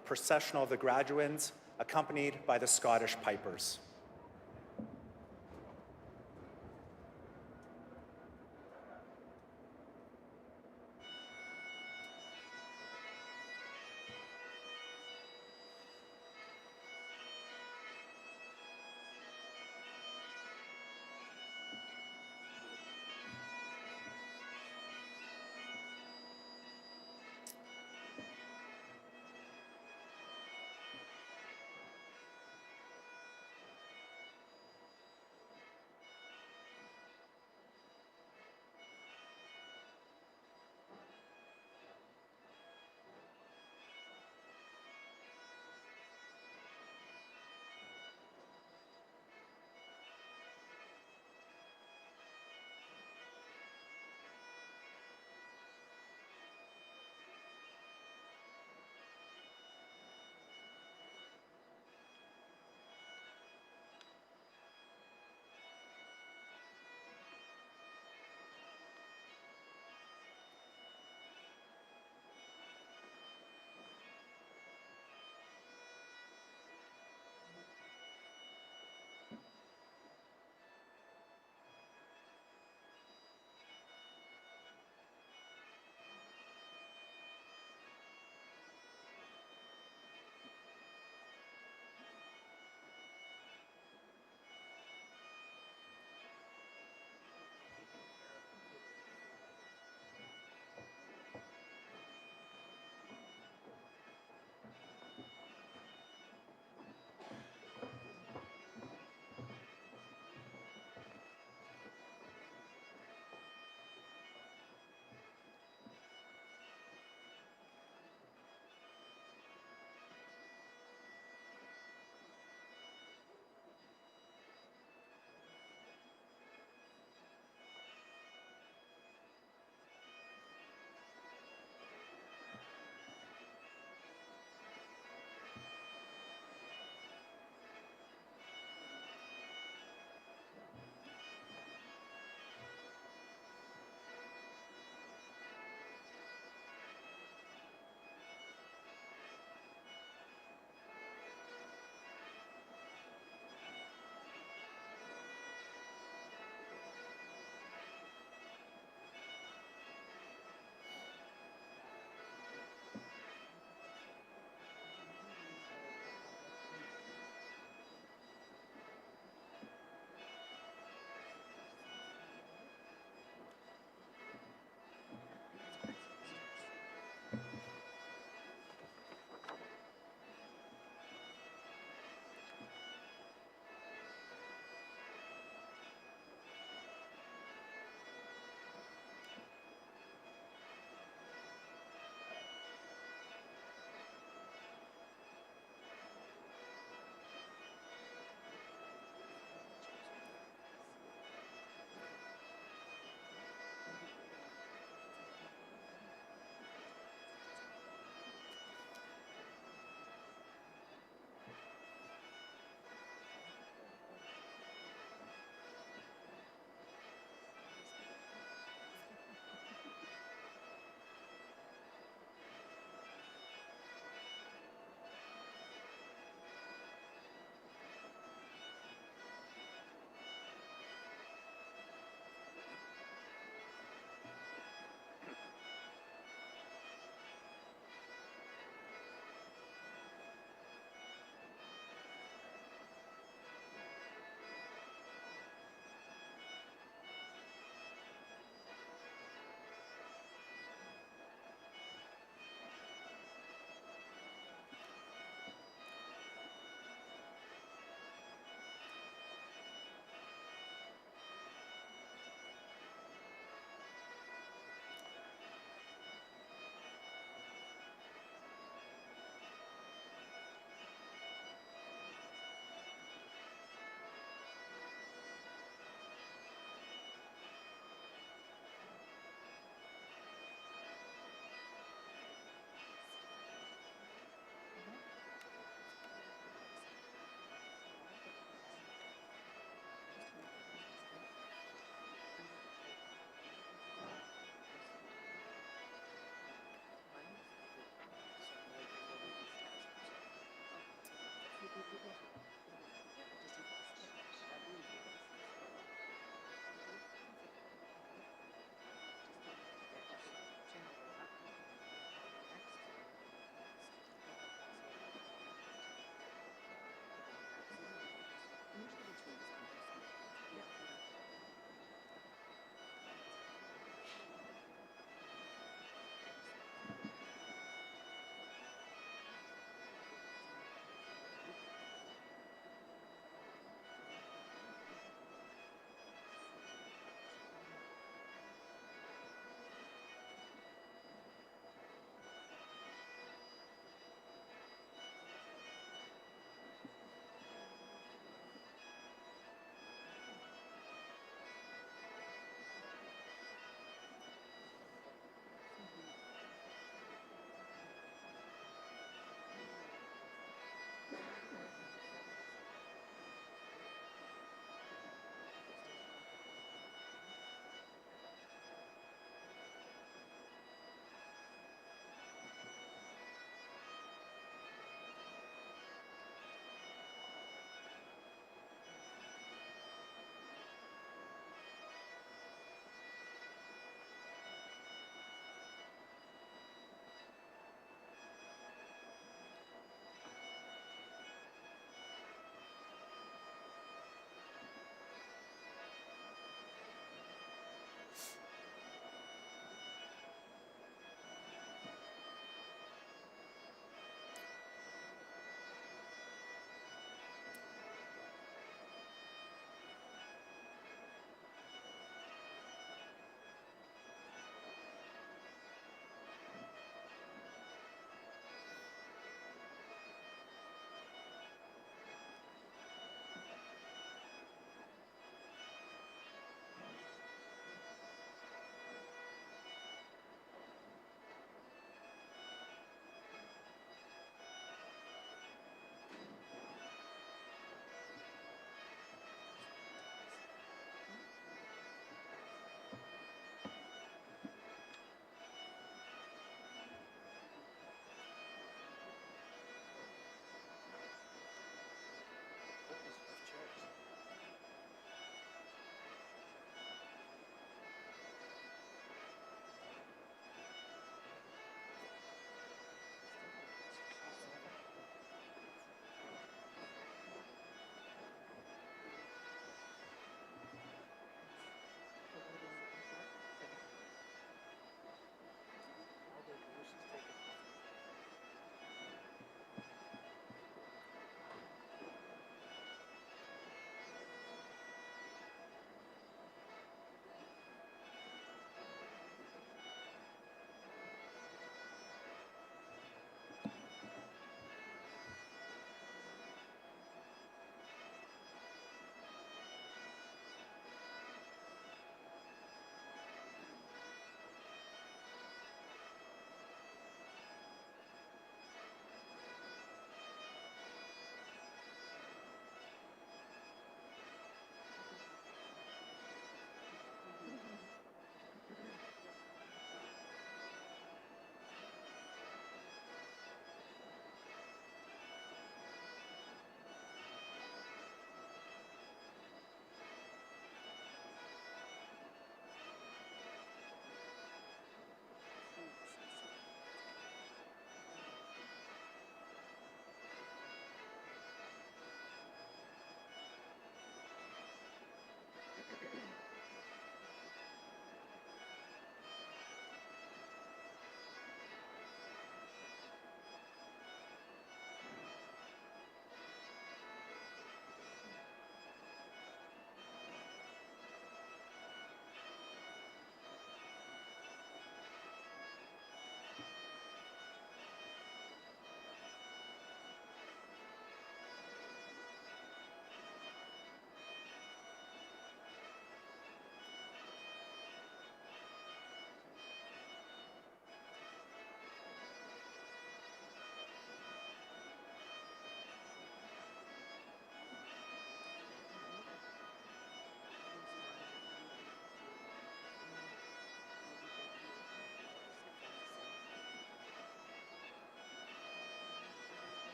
processional of the graduands, accompanied by the Scottish Pipers.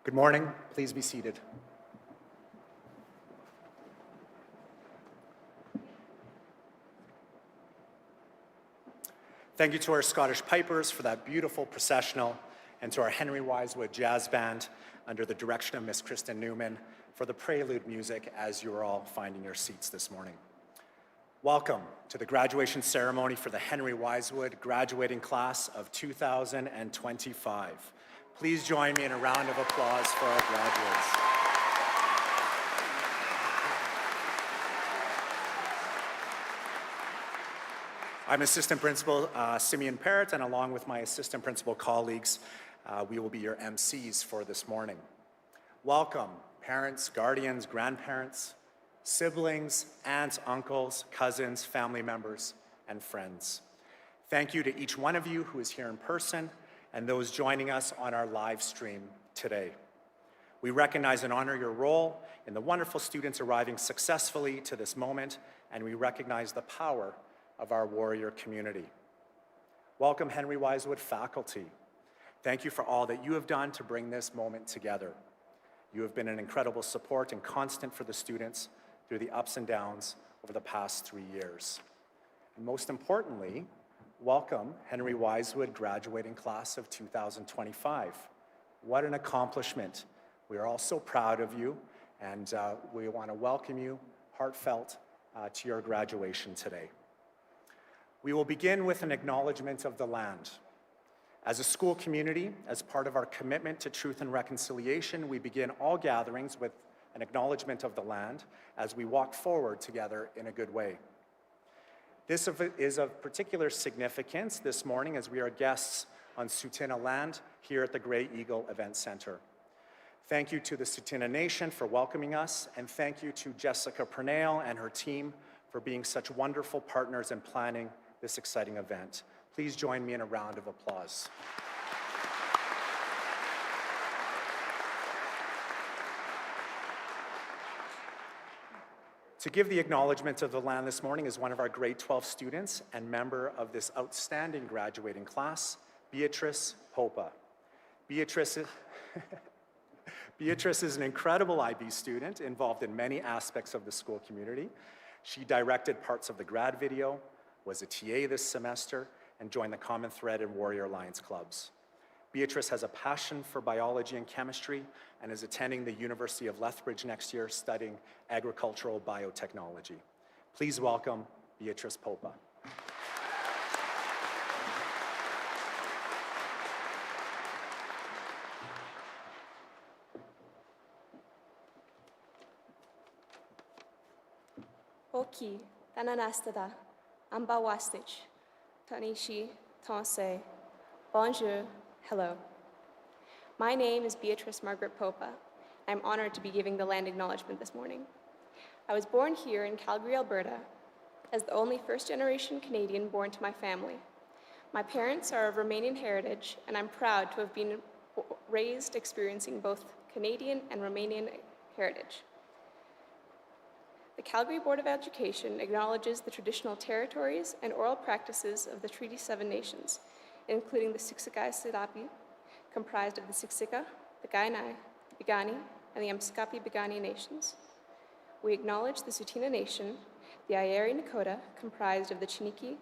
Good morning. Please be seated. Thank you to our Scottish Pipers for that beautiful processional, and to our Henry Wisewood Jazz Band under the direction of Miss Kristen Newman for the prelude music as you are all finding your seats this morning. Welcome to the graduation ceremony for the Henry Wisewood graduating class of 2025. Please join me in a round of applause for our graduates. I'm Assistant Principal Simeon Parrott, and along with my Assistant Principal colleagues, we will be your MCs for this morning. Welcome, parents, guardians, grandparents, siblings, aunts, uncles, cousins, family members, and friends. Thank you to each one of you who is here in person and those joining us on our live stream today. We recognize and honor your role in the wonderful students arriving successfully to this moment, and we recognize the power of our warrior community. Welcome, Henry Wisewood faculty. Thank you for all that you have done to bring this moment together. You have been an incredible support and constant for the students through the ups and downs over the past 3 years. And most importantly, welcome Henry Wisewood graduating class of 2025. What an accomplishment. We are all so proud of you, and we want to welcome you heartfelt to your graduation today. We will begin with an acknowledgement of the land. As a school community, as part of our commitment to truth and reconciliation, we begin all gatherings with an acknowledgement of the land as we walk forward together in a good way. This is of particular significance this morning as we are guests on Tsuut'ina land here at the Grey Eagle Event Center. Thank you to the Tsuut'ina Nation for welcoming us, and thank you to Jessica Pernale and her team for being such wonderful partners in planning this exciting event. Please join me in a round of applause. To give the acknowledgement of the land this morning is one of our grade 12 students and member of this outstanding graduating class, Beatrice Popa. Beatrice is an incredible IB student involved in many aspects of the school community. She directed parts of the grad video, was a TA this semester, and joined the Common Thread and Warrior Alliance clubs. Beatrice has a passion for biology and chemistry and is attending the University of Lethbridge next year studying agricultural biotechnology. Please welcome Beatrice Popa. Oki, Tananastada, Ambawastich, Tanishi, Tonse, Bonjour, hello. My name is Beatrice Margaret Popa. I'm honored to be giving the land acknowledgement this morning. I was born here in Calgary, Alberta, as the only first-generation Canadian born to my family. My parents are of Romanian heritage, and I'm proud to have been raised experiencing both Canadian and Romanian heritage. The Calgary Board of Education acknowledges the traditional territories and oral practices of the Treaty 7 nations, including the Siksika Sidapi, comprised of the Siksika, the Kainai, the Piikani, and the Emskapi Piikani nations. We acknowledge the Tsuut'ina Nation, the Ayeri Nakota, comprised of the Chiniki,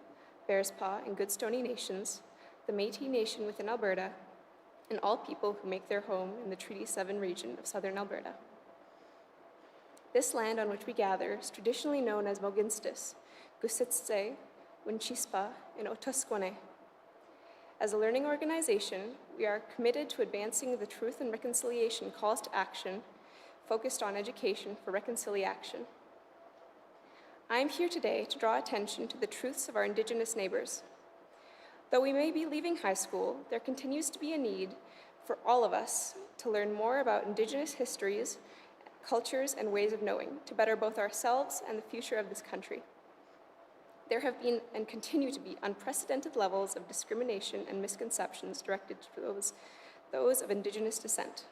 Bearspaw, and Goodstoney nations, the Métis Nation within Alberta, and all people who make their home in the Treaty 7 region of southern Alberta. This land on which we gather is traditionally known as Moginstis, Gusitse, Winchispa, and Otoskone. As a learning organization, we are committed to advancing the Truth and Reconciliation calls to action focused on education for reconciliation. I am here today to draw attention to the truths of our Indigenous neighbors. Though we may be leaving high school, there continues to be a need for all of us to learn more about Indigenous histories, cultures, and ways of knowing to better both ourselves and the future of this country. There have been and continue to be unprecedented levels of discrimination and misconceptions directed to those of Indigenous descent.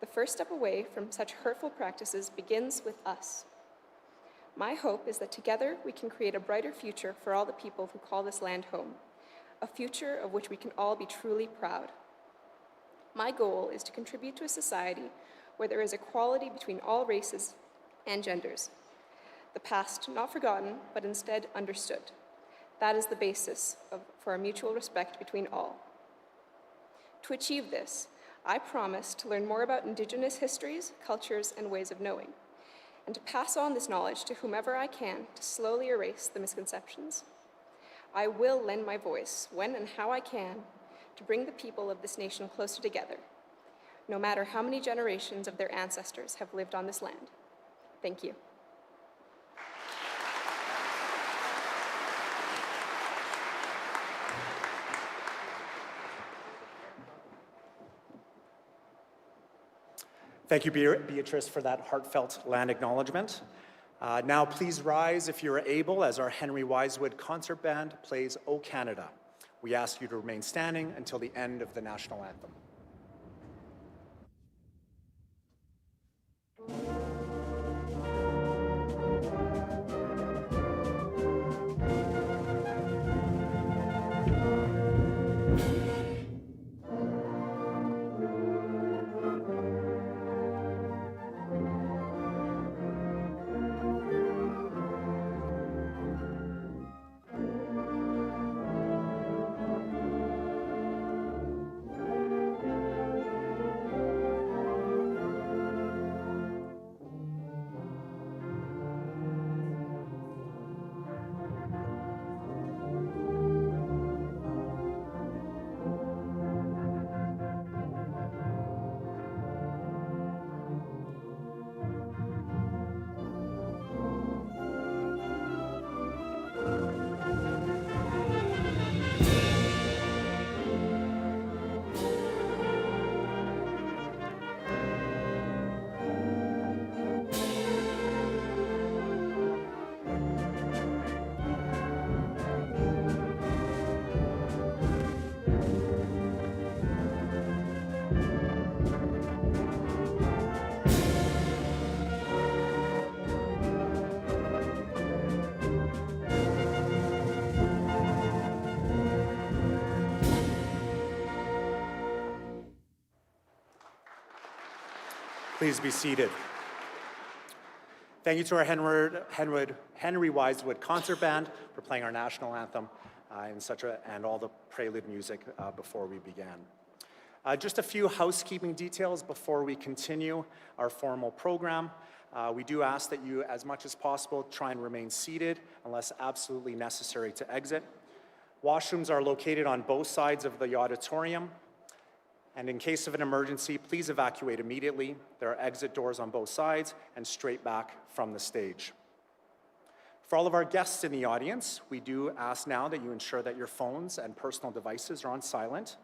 The first step away from such hurtful practices begins with us. My hope is that together we can create a brighter future for all the people who call this land home, a future of which we can all be truly proud. My goal is to contribute to a society where there is equality between all races and genders. The past not forgotten, but instead understood. That is the basis for our mutual respect between all. To achieve this, I promise to learn more about Indigenous histories, cultures, and ways of knowing, and to pass on this knowledge to whomever I can to slowly erase the misconceptions. I will lend my voice when and how I can to bring the people of this nation closer together, no matter how many generations of their ancestors have lived on this land. Thank you. Thank you, Beatrice, for that heartfelt land acknowledgement. Now please rise if you are able as our Henry Wisewood Concert Band plays O Canada. We ask you to remain standing until the end of the national anthem. Please be seated. Thank you to our Henry Wisewood Concert Band for playing our national anthem and all the prelude music before we began. Just a few housekeeping details before we continue our formal program. We do ask that you, as much as possible, try and remain seated unless absolutely necessary to exit. Washrooms are located on both sides of the auditorium. And in case of an emergency, please evacuate immediately. There are exit doors on both sides and straight back from the stage. For all of our guests in the audience, we do ask now that you ensure that your phones and personal devices are on silent.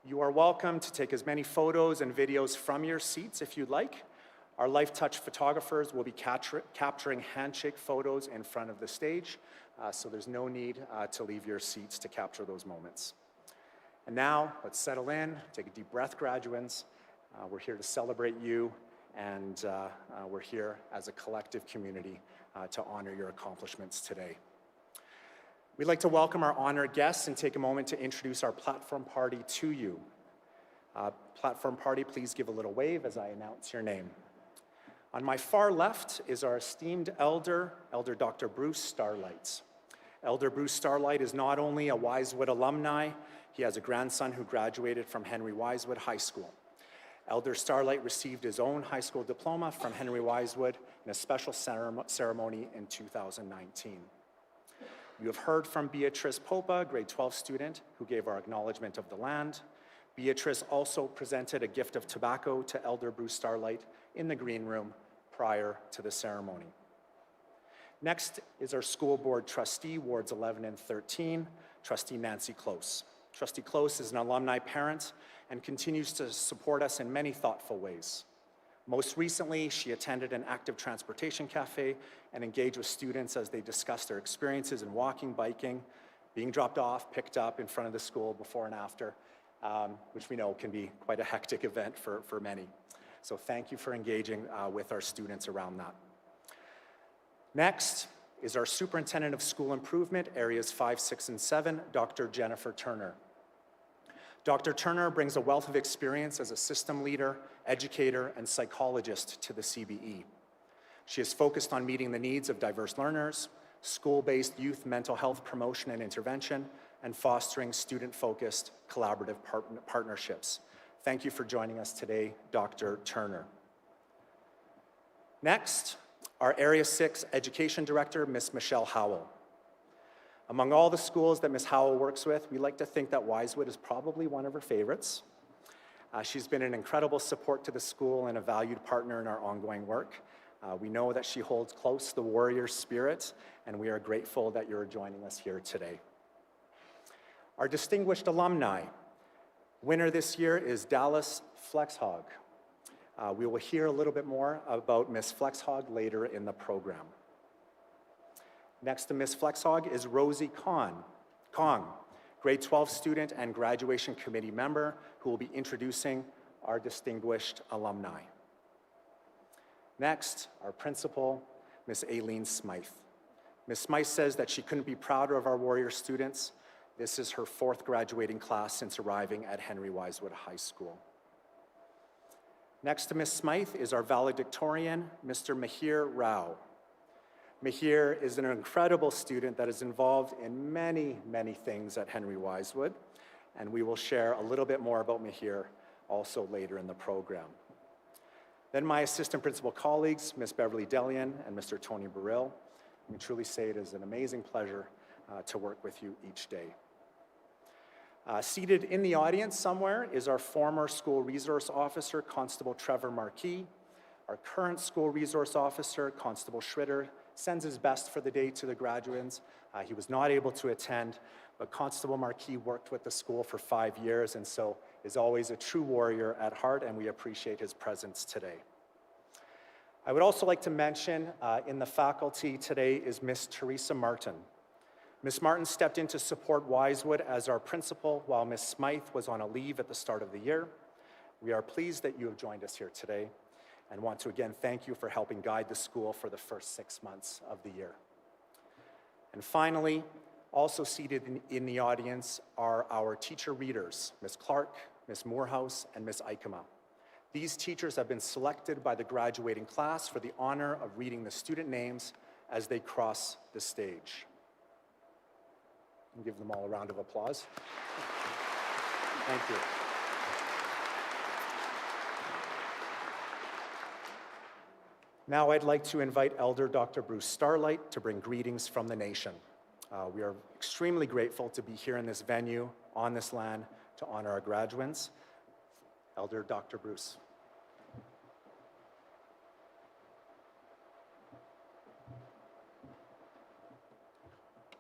You are welcome to take as many photos and videos from your seats if you'd like. Our Life Touch photographers will be capturing handshake photos in front of the stage, so there's no need to leave your seats to capture those moments. And now, let's settle in, take a deep breath, graduates, We're here to celebrate you, and we're here as a collective community to honor your accomplishments today. We'd like to welcome our honored guests and take a moment to introduce our platform party to you. Platform party, please give a little wave as I announce your name. On my far left is our esteemed elder, Elder Dr. Bruce Starlight. Elder Bruce Starlight is not only a Wisewood alumni, he has a grandson who graduated from Henry Wisewood High School. Elder Starlight received his own high school diploma from Henry Wisewood in a special ceremony in 2019. You have heard from Beatrice Popa, grade 12 student, who gave our acknowledgement of the land. Beatrice also presented a gift of tobacco to Elder Bruce Starlight in the green room prior to the ceremony. Next is our school board trustee, wards 11 and 13, Trustee Nancy Close. Trustee Close is an alumni parent and continues to support us in many thoughtful ways. Most recently, she attended an active transportation cafe and engaged with students as they discussed their experiences in walking, biking, being dropped off, picked up in front of the school before and after, which we know can be quite a hectic event for many. So thank you for engaging with our students around that. Next is our Superintendent of School Improvement, Areas 5, 6, and 7, Dr. Jennifer Turner. Dr. Turner brings a wealth of experience as a system leader, educator, and psychologist to the CBE. She is focused on meeting the needs of diverse learners, school-based youth mental health promotion and intervention, and fostering student-focused collaborative partnerships. Thank you for joining us today, Dr. Turner. Next, our Area 6 Education Director, Ms. Michelle Howell. Among all the schools that Ms. Howell works with, we like to think that Wisewood is probably one of her favorites. She's been an incredible support to the school and a valued partner in our ongoing work. We know that she holds close the warrior spirit, and we are grateful that you're joining us here today. Our distinguished alumni. Winner this year is Dallas Flexhog. We will hear a little bit more about Ms. Flexhog later in the program. Next to Ms. Flexhog is Rosie Kong, grade 12 student and graduation committee member, who will be introducing our distinguished alumni. Next, our principal, Ms. Aileen Smythe. Ms. Smythe says that she couldn't be prouder of our warrior students. This is her 4th graduating class since arriving at Henry Wisewood High School. Next to Ms. Smythe is our valedictorian, Mr. Mihir Rao. Mihir is an incredible student that is involved in many, many things at Henry Wisewood, and we will share a little bit more about Mihir also later in the program. Then my assistant principal colleagues, Ms. Beverly Delian and Mr. Tony Burrill. I can truly say it is an amazing pleasure to work with you each day. Seated in the audience somewhere is our former school resource officer, Constable Trevor Marquis. Our current school resource officer, Constable Schritter, sends his best for the day to the graduates. He was not able to attend, but Constable Marquis worked with the school for 5 years and so is always a true warrior at heart, and we appreciate his presence today. I would also like to mention in the faculty today is Miss Teresa Martin. Ms. Martin stepped in to support Wisewood as our principal while Ms. Smythe was on a leave at the start of the year. We are pleased that you have joined us here today and want to again thank you for helping guide the school for the first 6 months of the year. And finally, also seated in the audience are our teacher readers, Ms. Clark, Ms. Morehouse, and Ms. Ikema. These teachers have been selected by the graduating class for the honor of reading the student names as they cross the stage. And give them all a round of applause. Thank you. Now I'd like to invite Elder Dr. Bruce Starlight to bring greetings from the nation. We are extremely grateful to be here in this venue, on this land, to honor our graduates. Elder Dr. Bruce.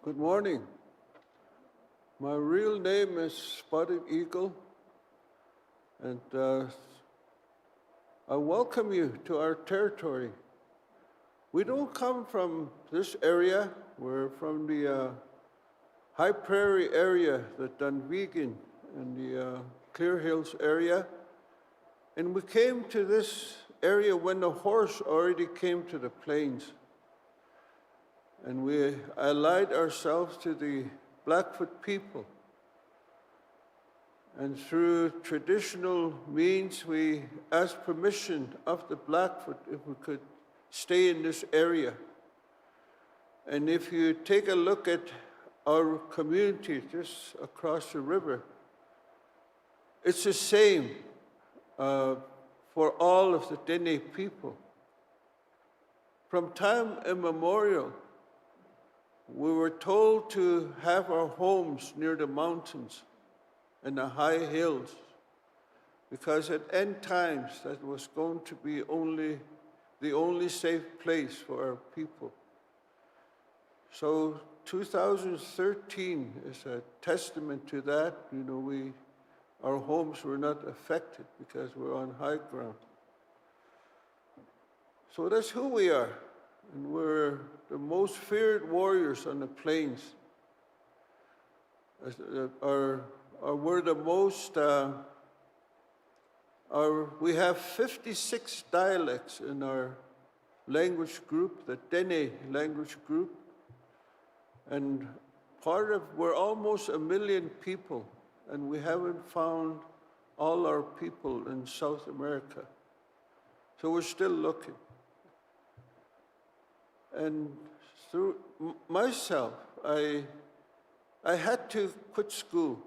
Good morning. My real name is Spotted Eagle, and I welcome you to our territory. We don't come from this area. We're from the High Prairie area, the Dunvegan and the Clear Hills area. And we came to this area when the horse already came to the plains. And we allied ourselves to the Blackfoot people. And through traditional means, we asked permission of the Blackfoot if we could stay in this area. And if you take a look at our community just across the river, it's the same for all of the Dene people. From time immemorial, we were told to have our homes near the mountains and the high hills, because at end times that was going to be the only safe place for our people. So 2013 is a testament to that. You know, our homes were not affected because we're on high ground. So that's who we are. And we're the most feared warriors on the plains. We're the most, we have 56 dialects in our language group, the Dene language group. And we're almost 1 million people, and we haven't found all our people in South America. So we're still looking. And through myself, I had to quit school.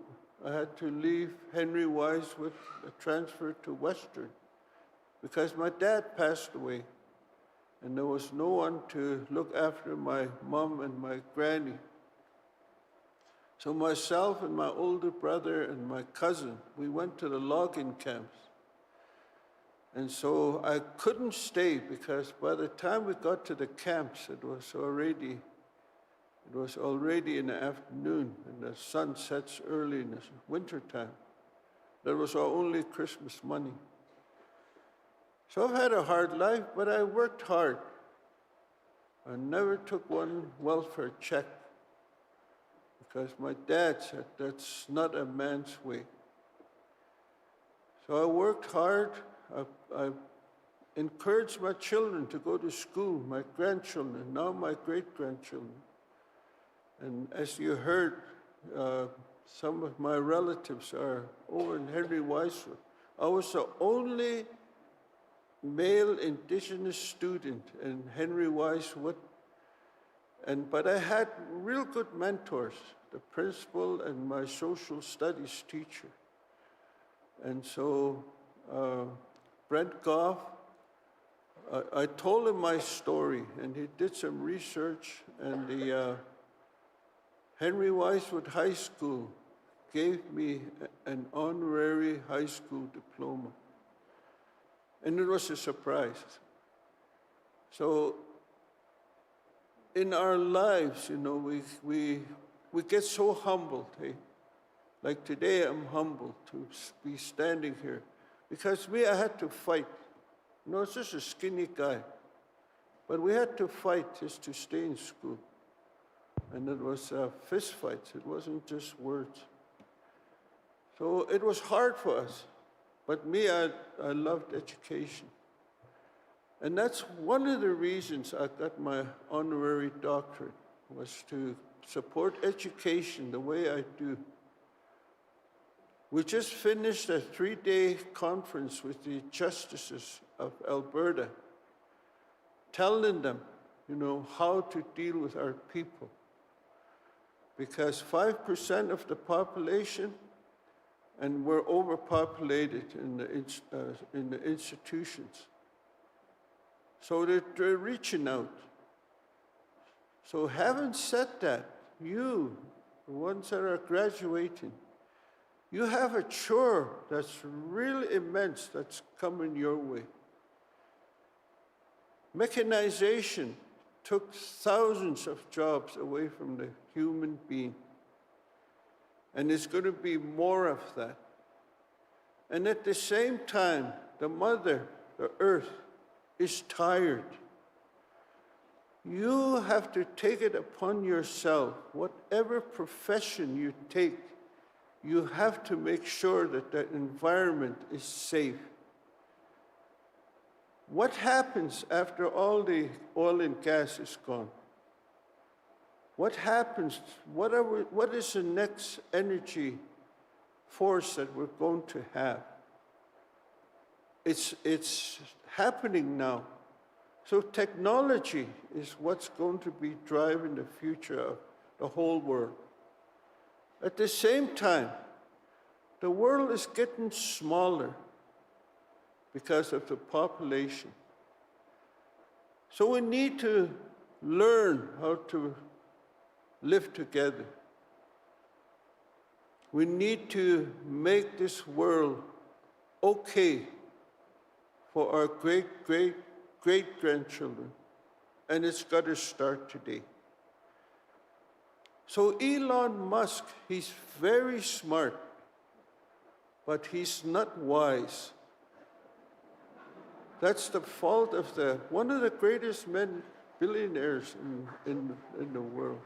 I had to leave Henry Wise with a transfer to Western because my dad passed away, and there was no one to look after my mom and my granny. So myself and my older brother and my cousin, we went to the logging camps. And so I couldn't stay because by the time we got to the camps, it was already in the afternoon, and the sun sets early in the wintertime. That was our only Christmas money. So I've had a hard life, but I worked hard. I never took one welfare check because my dad said that's not a man's way. So I worked hard. I encouraged my children to go to school, my grandchildren, now my great-grandchildren. And as you heard, some of my relatives are over in Henry Wisewood. I was the only male indigenous student in Henry Wisewood, but I had real good mentors, the principal and my social studies teacher. And so Brent Goff, I told him my story, and he did some research, and the Henry Wisewood High School gave me an honorary high school diploma. And it was a surprise. So in our lives, you know, we get so humbled. Hey? Like today, I'm humbled to be standing here. Because I had to fight. You know, I was just a skinny guy. But we had to fight just to stay in school. And it was fist fights. It wasn't just words. So it was hard for us. But I loved education. And that's one of the reasons I got my honorary doctorate, was to support education the way I do. We just finished a 3-day conference with the justices of Alberta, telling them, you know, how to deal with our people. Because 5% of the population, and we're overpopulated in the institutions. So they're reaching out. So having said that, you, the ones that are graduating, you have a chore that's really immense that's coming your way. Mechanization took thousands of jobs away from the human being. And there's going to be more of that. And at the same time, the mother, the earth, is tired. You have to take it upon yourself, whatever profession you take, you have to make sure that the environment is safe. What happens after all the oil and gas is gone? What happens? What is the next energy force that we're going to have? It's happening now. So technology is what's going to be driving the future of the whole world. At the same time, the world is getting smaller because of the population. So we need to learn how to live together. We need to make this world okay for our great-grandchildren, and it's got to start today. So Elon Musk, he's very smart, but he's not wise. That's the fault of one of the greatest billionaires in the world.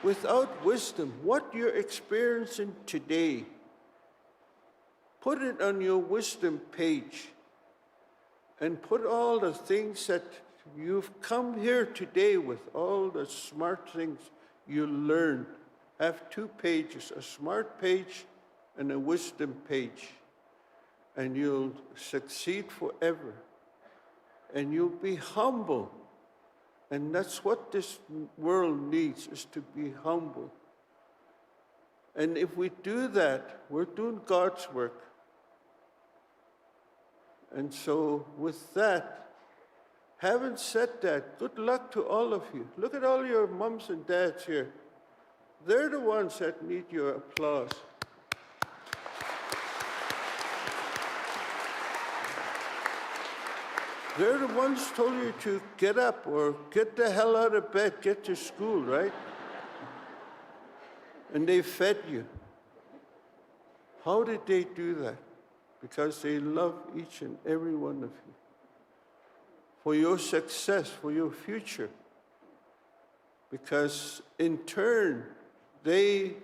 Without wisdom, what you're experiencing today, put it on your wisdom page and put all the things that you've come here today with, all the smart things you learned. Have 2 pages, a smart page and a wisdom page, and you'll succeed forever. And you'll be humble. And that's what this world needs, is to be humble. And if we do that, we're doing God's work. And so with that, having said that, good luck to all of you. Look at all your moms and dads here. They're the ones that need your applause. They're the ones who told you to get up or get the hell out of bed, get to school, right? And they fed you. How did they do that? Because they love each and every one of you. For your success, for your future. Because in turn, they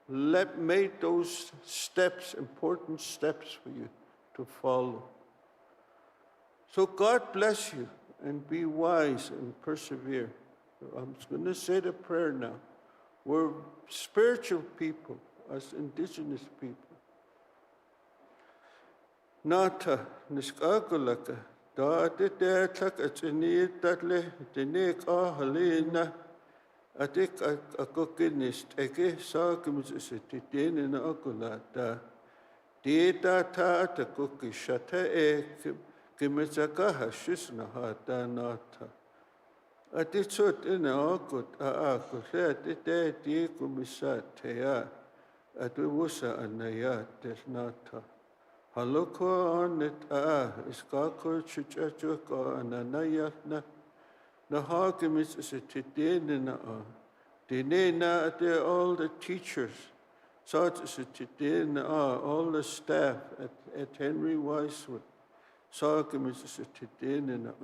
made those steps, important steps for you to follow. So God bless you, and be wise and persevere. I'm going to say the prayer now. We're spiritual people, as indigenous people. Nata niskagulaka da de tak atini tatle denek halina atik akokinist eke sa kimisiti dene na akulata dita ta takukishata ek kimisaka hashusna hata nata atitsut ina akut akuse atite di kumisatea atuwusa anaya desnata Haloko anet iskako chuchachuko ananayatna na hakimis sitidena dinena ate all the teachers such sitidena all the staff at Henry Weiswood sakimis sitidena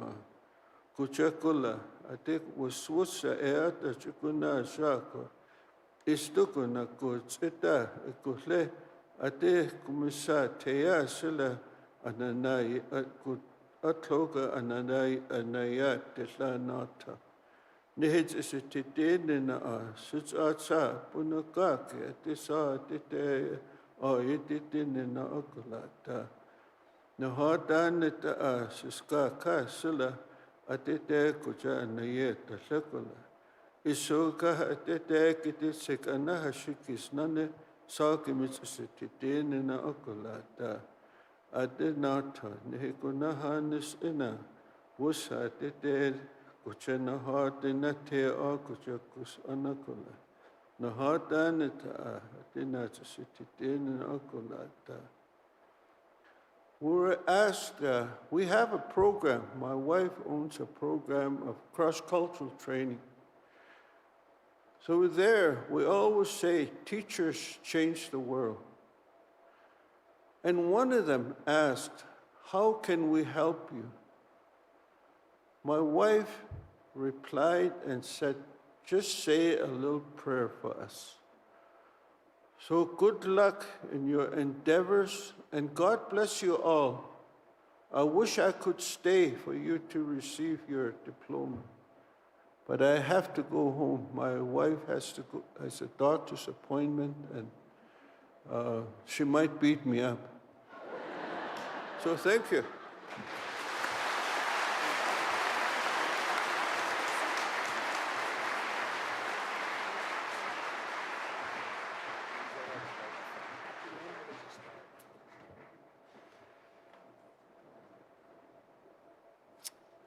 kuchakula ate waswusa eata chukuna shako istukuna kutsita ikule Ate kumisa teya sila ananai atloga ananai anaya tesla nata. Nihits is a tidin such atsa punakake ate sa tite o yititin in okulata. Nahadan it siska ka sila atite kuja anayeta sekula. Isoka atite kitisik anahashikis nane. Sakimits sitidin na okulata. Adenata nehikunahanis ina. Wusa tete kuchena hardina te akuchakus anakula. Nahadanita adenata sitidin na okulata. We're asked, we have a program. My wife owns a program of cross-cultural training. So there, we always say, teachers change the world. And one of them asked, how can we help you? My wife replied and said, just say a little prayer for us. So good luck in your endeavors, and God bless you all. I wish I could stay for you to receive your diploma, but I have to go home. My wife has a doctor's appointment, and she might beat me up. So thank you.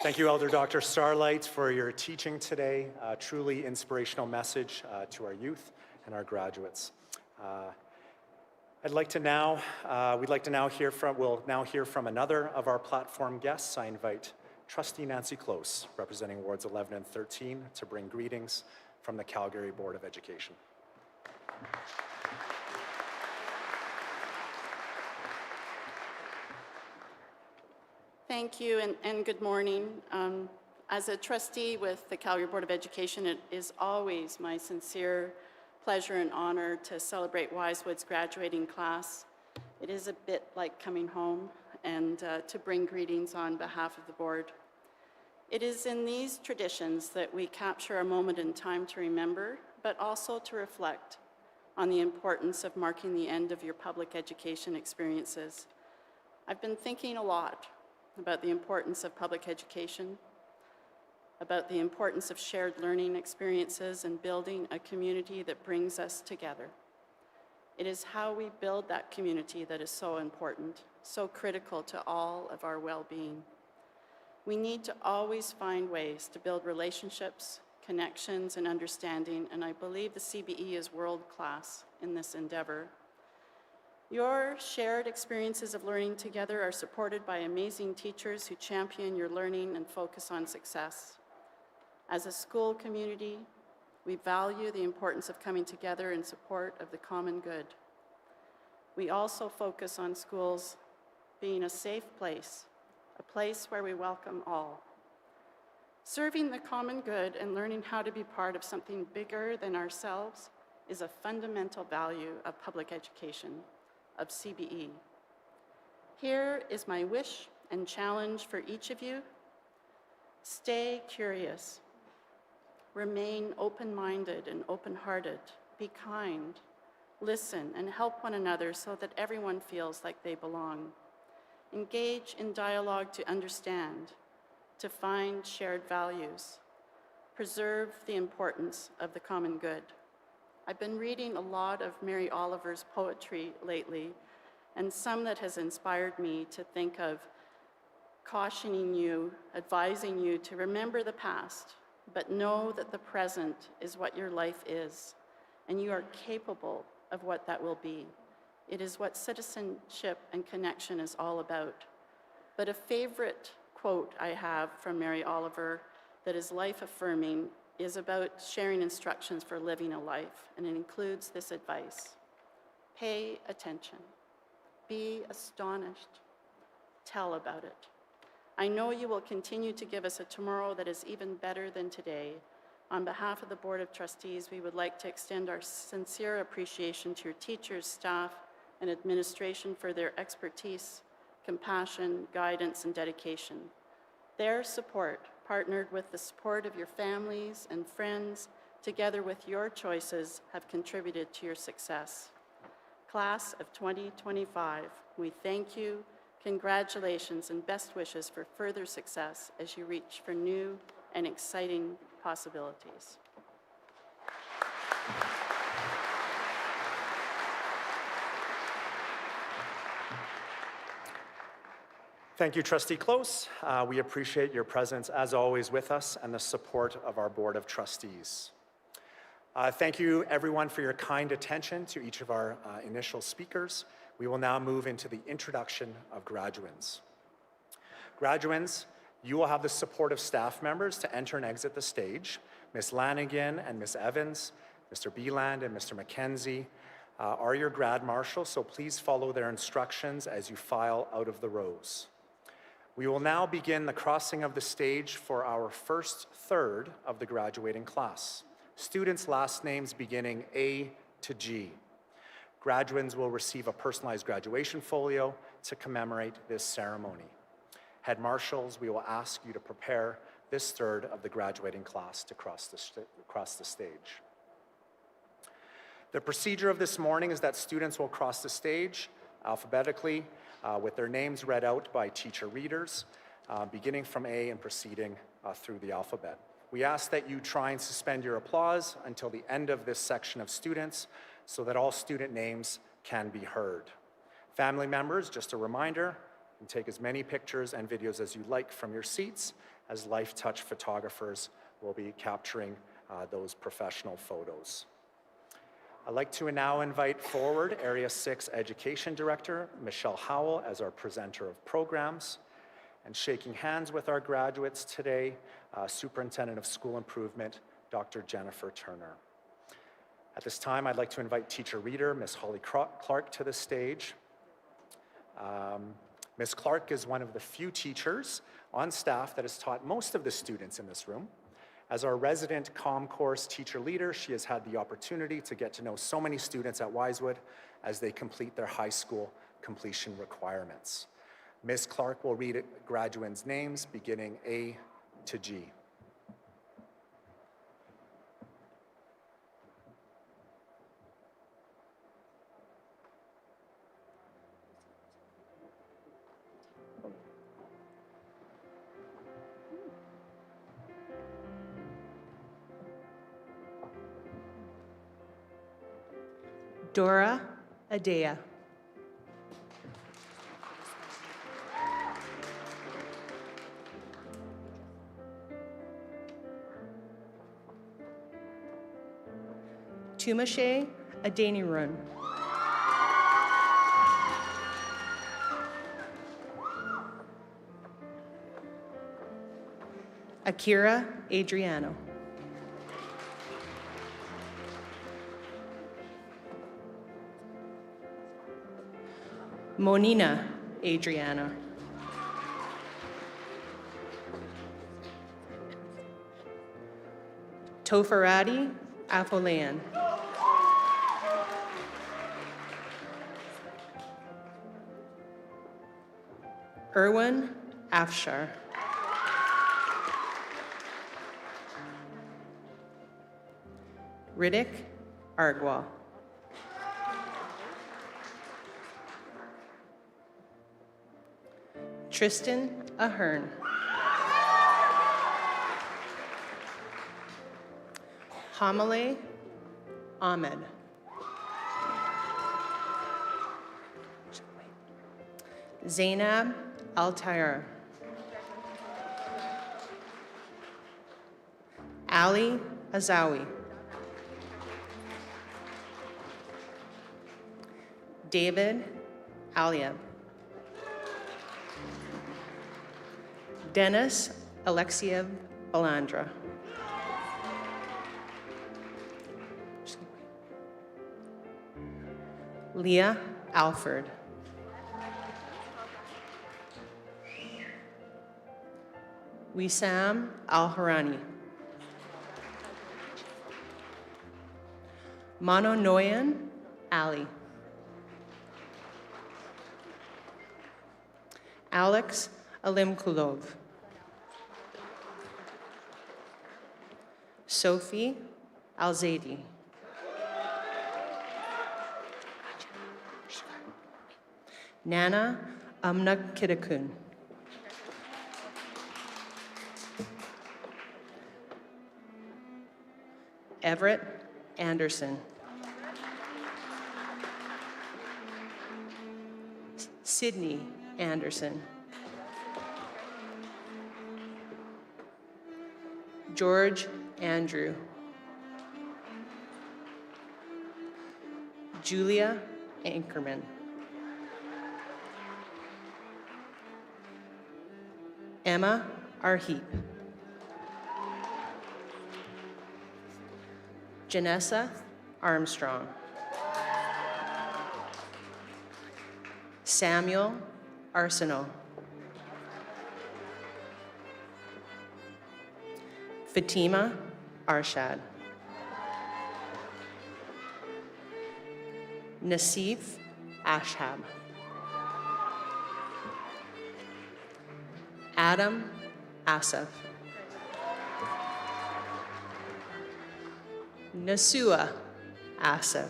Thank you, Elder Dr. Starlight, for your teaching today. A truly inspirational message to our youth and our graduates. We'd like to now we'll now hear from another of our platform guests. I invite Trustee Nancy Close, representing Wards 11 and 13, to bring greetings from the Calgary Board of Education. Thank you and good morning. As a trustee with the Calgary Board of Education, it is always my sincere pleasure and honor to celebrate Wisewood's graduating class. It is a bit like coming home, and to bring greetings on behalf of the board. It is in these traditions that we capture a moment in time to remember, but also to reflect on the importance of marking the end of your public education experiences. I've been thinking a lot about the importance of public education, about the importance of shared learning experiences and building a community that brings us together. It is how we build that community that is so important, so critical to all of our well-being. We need to always find ways to build relationships, connections, and understanding, and I believe the CBE is world-class in this endeavor. Your shared experiences of learning together are supported by amazing teachers who champion your learning and focus on success. As a school community, we value the importance of coming together in support of the common good. We also focus on schools being a safe place, a place where we welcome all. Serving the common good and learning how to be part of something bigger than ourselves is a fundamental value of public education, of CBE. Here is my wish and challenge for each of you. Stay curious. Remain open-minded and open-hearted. Be kind. Listen and help one another so that everyone feels like they belong. Engage in dialogue to understand, to find shared values. Preserve the importance of the common good. I've been reading a lot of Mary Oliver's poetry lately, and some that has inspired me to think of cautioning you, advising you to remember the past, but know that the present is what your life is, and you are capable of what that will be. It is what citizenship and connection is all about. But a favorite quote I have from Mary Oliver that is life-affirming is about sharing instructions for living a life, and it includes this advice. Pay attention. Be astonished. Tell about it. I know you will continue to give us a tomorrow that is even better than today. On behalf of the Board of Trustees, we would like to extend our sincere appreciation to your teachers, staff, and administration for their expertise, compassion, guidance, and dedication. Their support, partnered with the support of your families and friends, together with your choices, have contributed to your success. Class of 2025, we thank you, congratulations, and best wishes for further success as you reach for new and exciting possibilities. Thank you, Trustee Close. We appreciate your presence, as always, with us and the support of our Board of Trustees. Thank you, everyone, for your kind attention to each of our initial speakers. We will now move into the introduction of graduands. Graduands, you will have the support of staff members to enter and exit the stage. Ms. Lanigan and Ms. Evans, Mr. Beeland and Mr. McKenzie are your grad marshals, so please follow their instructions as you file out of the rows. We will now begin the crossing of the stage for our first third of the graduating class. Students' last names beginning A to G. Graduands will receive a personalized graduation folio to commemorate this ceremony. Head marshals, we will ask you to prepare this third of the graduating class to cross the stage. The procedure of this morning is that students will cross the stage alphabetically with their names read out by teacher readers, beginning from A and proceeding through the alphabet. We ask that you try and suspend your applause until the end of this section of students so that all student names can be heard. Family members, just a reminder, you can take as many pictures and videos as you like from your seats, as Life Touch photographers will be capturing those professional photos. I'd like to now invite forward Area 6 Education Director, Michelle Howell, as our presenter of programs. And shaking hands with our graduates today, Superintendent of School Improvement, Dr. Jennifer Turner. At this time, I'd like to invite teacher reader, Ms. Holly Clark, to the stage. Ms. Clark is one of the few teachers on staff that has taught most of the students in this room. As our resident comm course teacher leader, she has had the opportunity to get to know so many students at Wisewood as they complete their high school completion requirements. Ms. Clark will read graduates' names beginning A to G. Dora Adea. Tumashe Adenirun. Akira Adriano. Monina Adriana. Tofarati Afolan. Erwin Afshar. Riddick Argwa. Tristan Ahern. Hamale Ahmed. Zainab Al-Tayar. Ali Azawi. David Aliab. Dennis Alexiev Balandra. Leah Alford. Wissam Al-Harani. Mononoyan Ali. Alex Alimkulov. Sophie Alzadi. Nana Amnakidakun. Everett Anderson. Sydney Anderson. George Andrew. Julia Ankerman. Emma Arheep. Janessa Armstrong. Samuel Arsenault. Fatima Arshad. Nasif Ashab. Adam Asif. Nasua Asif.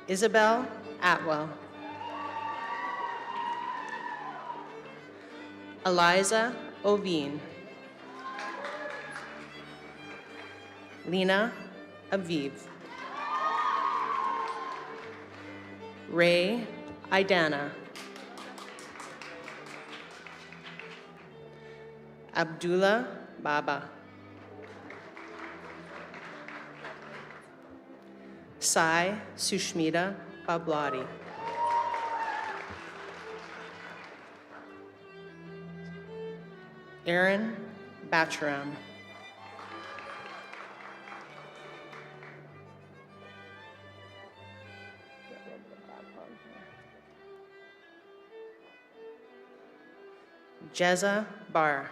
Isabel Atwell. Eliza Oveen. Lena Aviv. Ray Idana. Abdullah Baba. Sai Sushmita Bablati. Aaron Bacharam. Jeza Bar.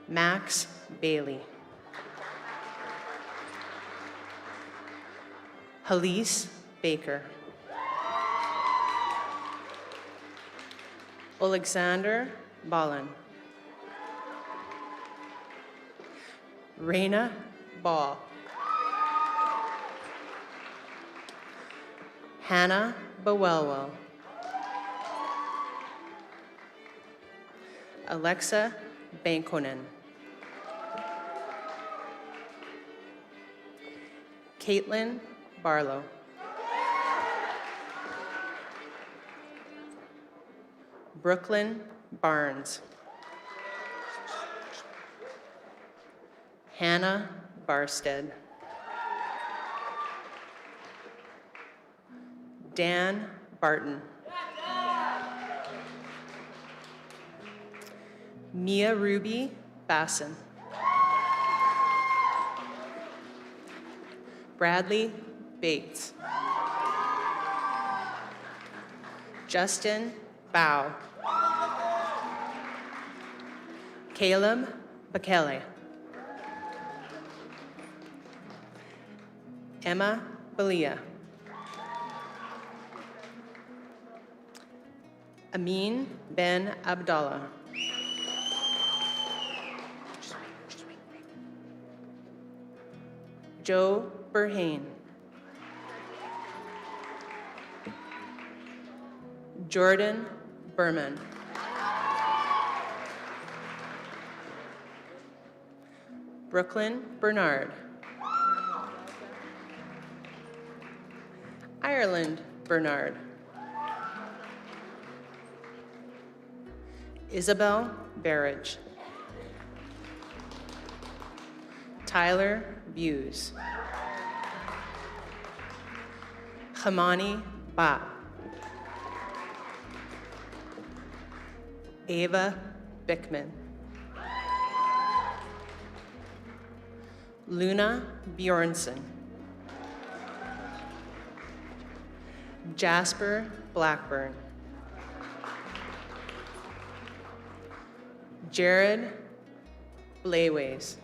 Max Bailey. Halise Baker. Alexander Balin. Raina Ball. Hannah Bowelwell. Alexa Bankonen. Caitlin Barlow. Brooklyn Barnes. Hannah Barstead. Dan Barton. Mia Ruby Basson. Bradley Bates. Justin Bow. Caleb Bekele. Emma Belia. Amin Ben Abdallah. Joe Burhane. Jordan Berman. Brooklyn Bernard. Ireland Bernard. Isabel Barrage. Tyler Buse. Hamani Ba. Ava Bickman. Luna Bjornson. Jasper Blackburn. Jared Blayways.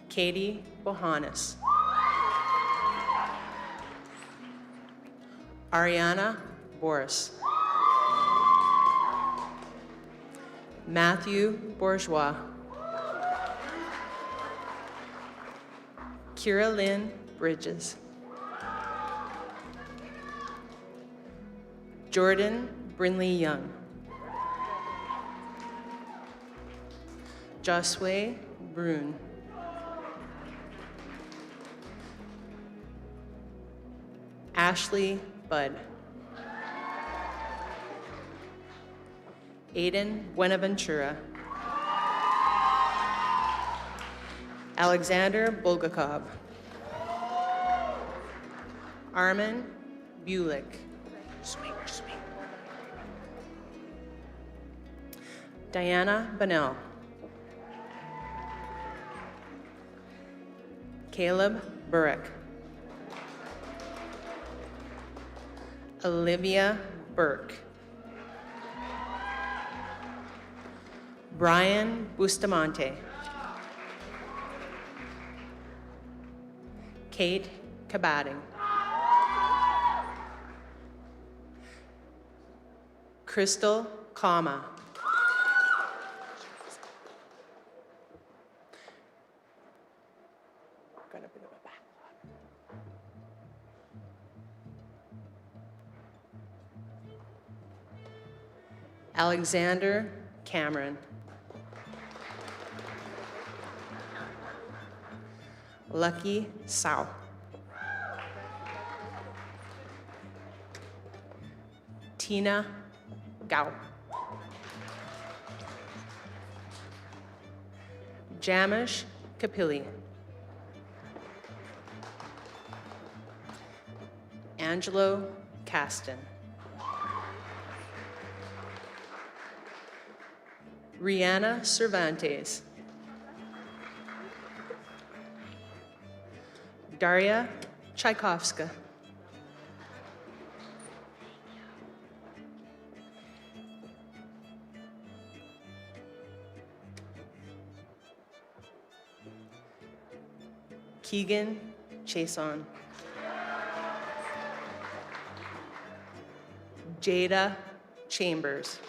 Katie Bohannes. Ariana Boris. Matthew Bourgeois. Kira Lynn Bridges. Jordan Brinley Young. Josue Brune. Ashley Budd. Aiden Buenaventura. Alexander Bulgakov. Armin Bulick. Diana Bonnell. Caleb Burrick. Olivia Burke. Brian Bustamante. Kate Kabading. Crystal Kama. Got a bit of a backlog. Alexander Cameron. Lucky Sao. Tina Gao. Jamish Kapili. Angelo Caston. Rihanna Cervantes. Daria Tchaikovska. Keegan Chason. Jada Chambers.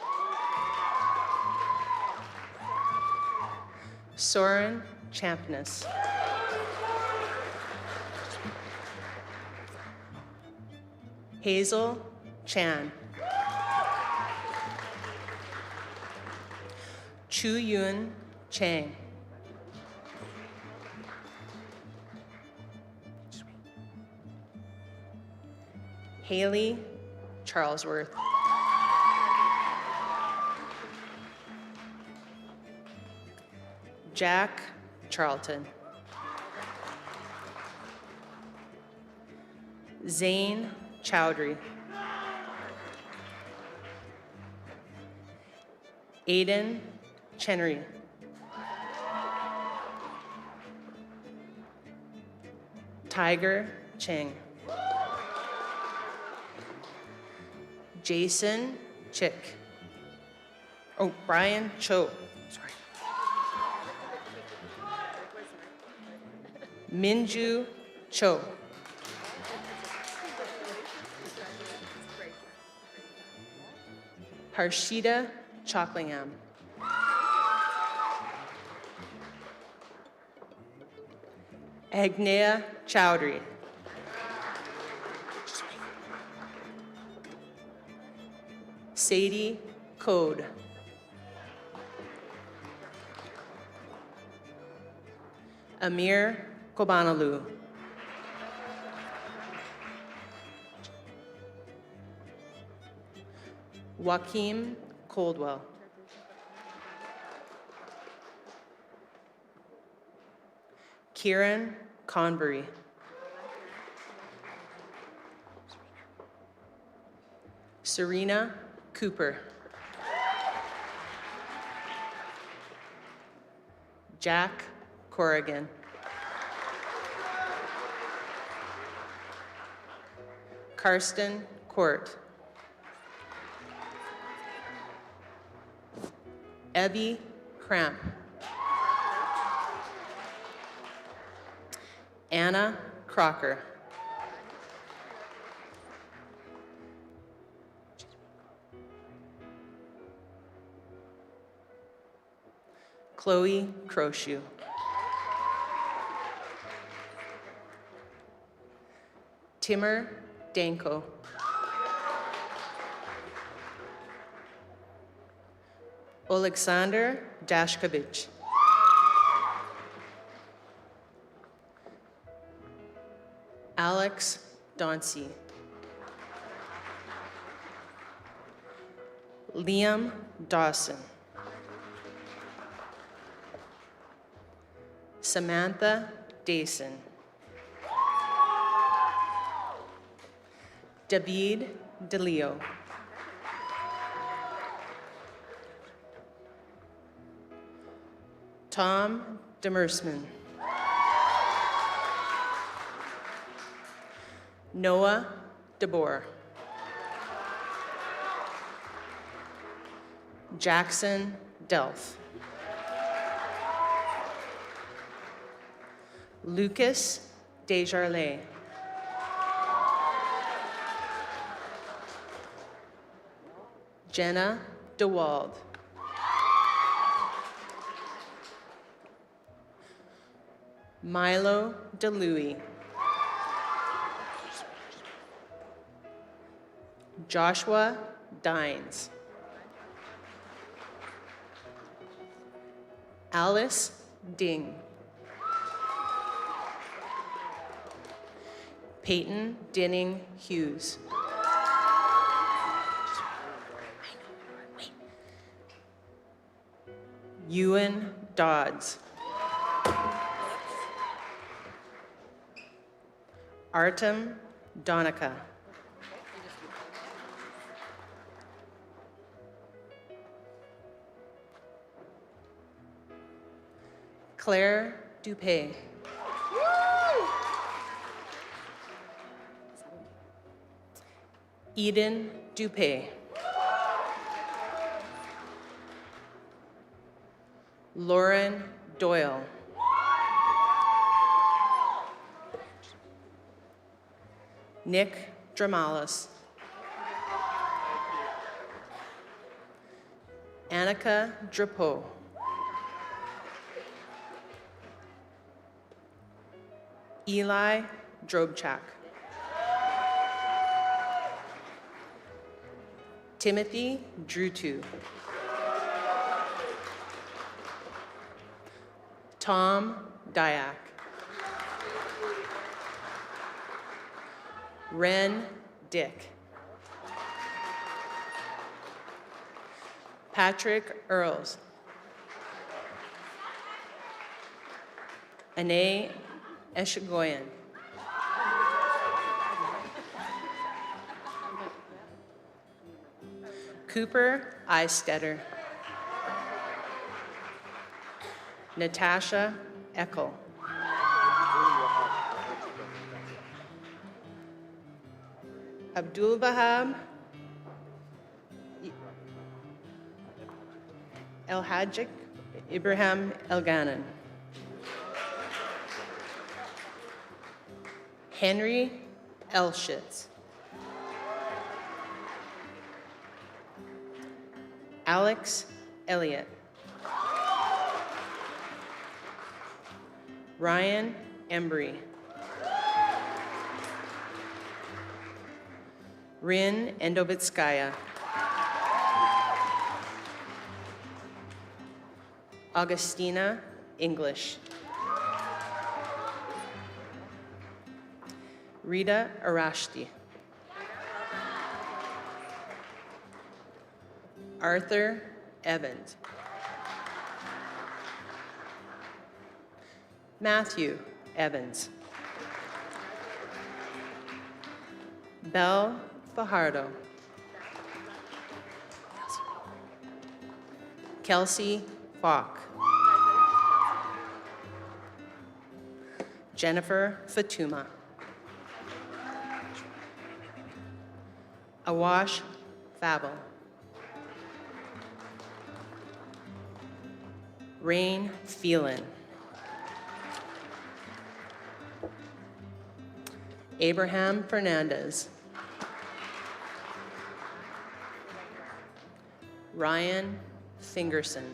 Soren Champness. Hazel Chan. Chu Yun Chang. Haley Charlesworth. Jack Charlton. Zane Chowdhury. Aiden Chenery. Tiger Cheng. Jason Chick. Oh, Brian Cho. Sorry. Minju Cho. Harshita Chocklingham. Agnea Chowdhury. Sadie Code. Amir Kobanalu. Joaquim Coldwell. Kieran Convery. Serena Cooper. Jack Corrigan. Karsten Court. Evie Cramp. Anna Crocker. Chloe Croshoe. Timur Danko. Alexander Dashkovich. Alex Dauncey. Liam Dawson. Samantha Dason. David DeLeo. Tom Demersman. Noah DeBoer. Jackson Delph. Lucas Desjardins. Jenna DeWald. Milo DeLuey. Joshua Dines. Alice Ding. Peyton Dinning Hughes. Ewan Dodds. Artem Donica. Claire Dupé. Eden Dupé. Lauren Doyle. Nick Dramalis. Annika Drapeau. Eli Drobchak. Timothy Drutu. Tom Dyack. Ren Dick. Patrick Earls. Ane Eshigoyan. Cooper Eistetter. Natasha Eckel. Abdul Wahab El Hajik Ibrahim Elganan. Henry Elshitz. Alex Elliott. Ryan Embry. Rin Endovitskaya. Augustina English. Rita Arashti. Arthur Evans. Matthew Evans. Belle Fajardo. Kelsey Falk. Jennifer Fatuma. Awash Fabel. Rain Phelan. Abraham Fernandez. Ryan Fingerson.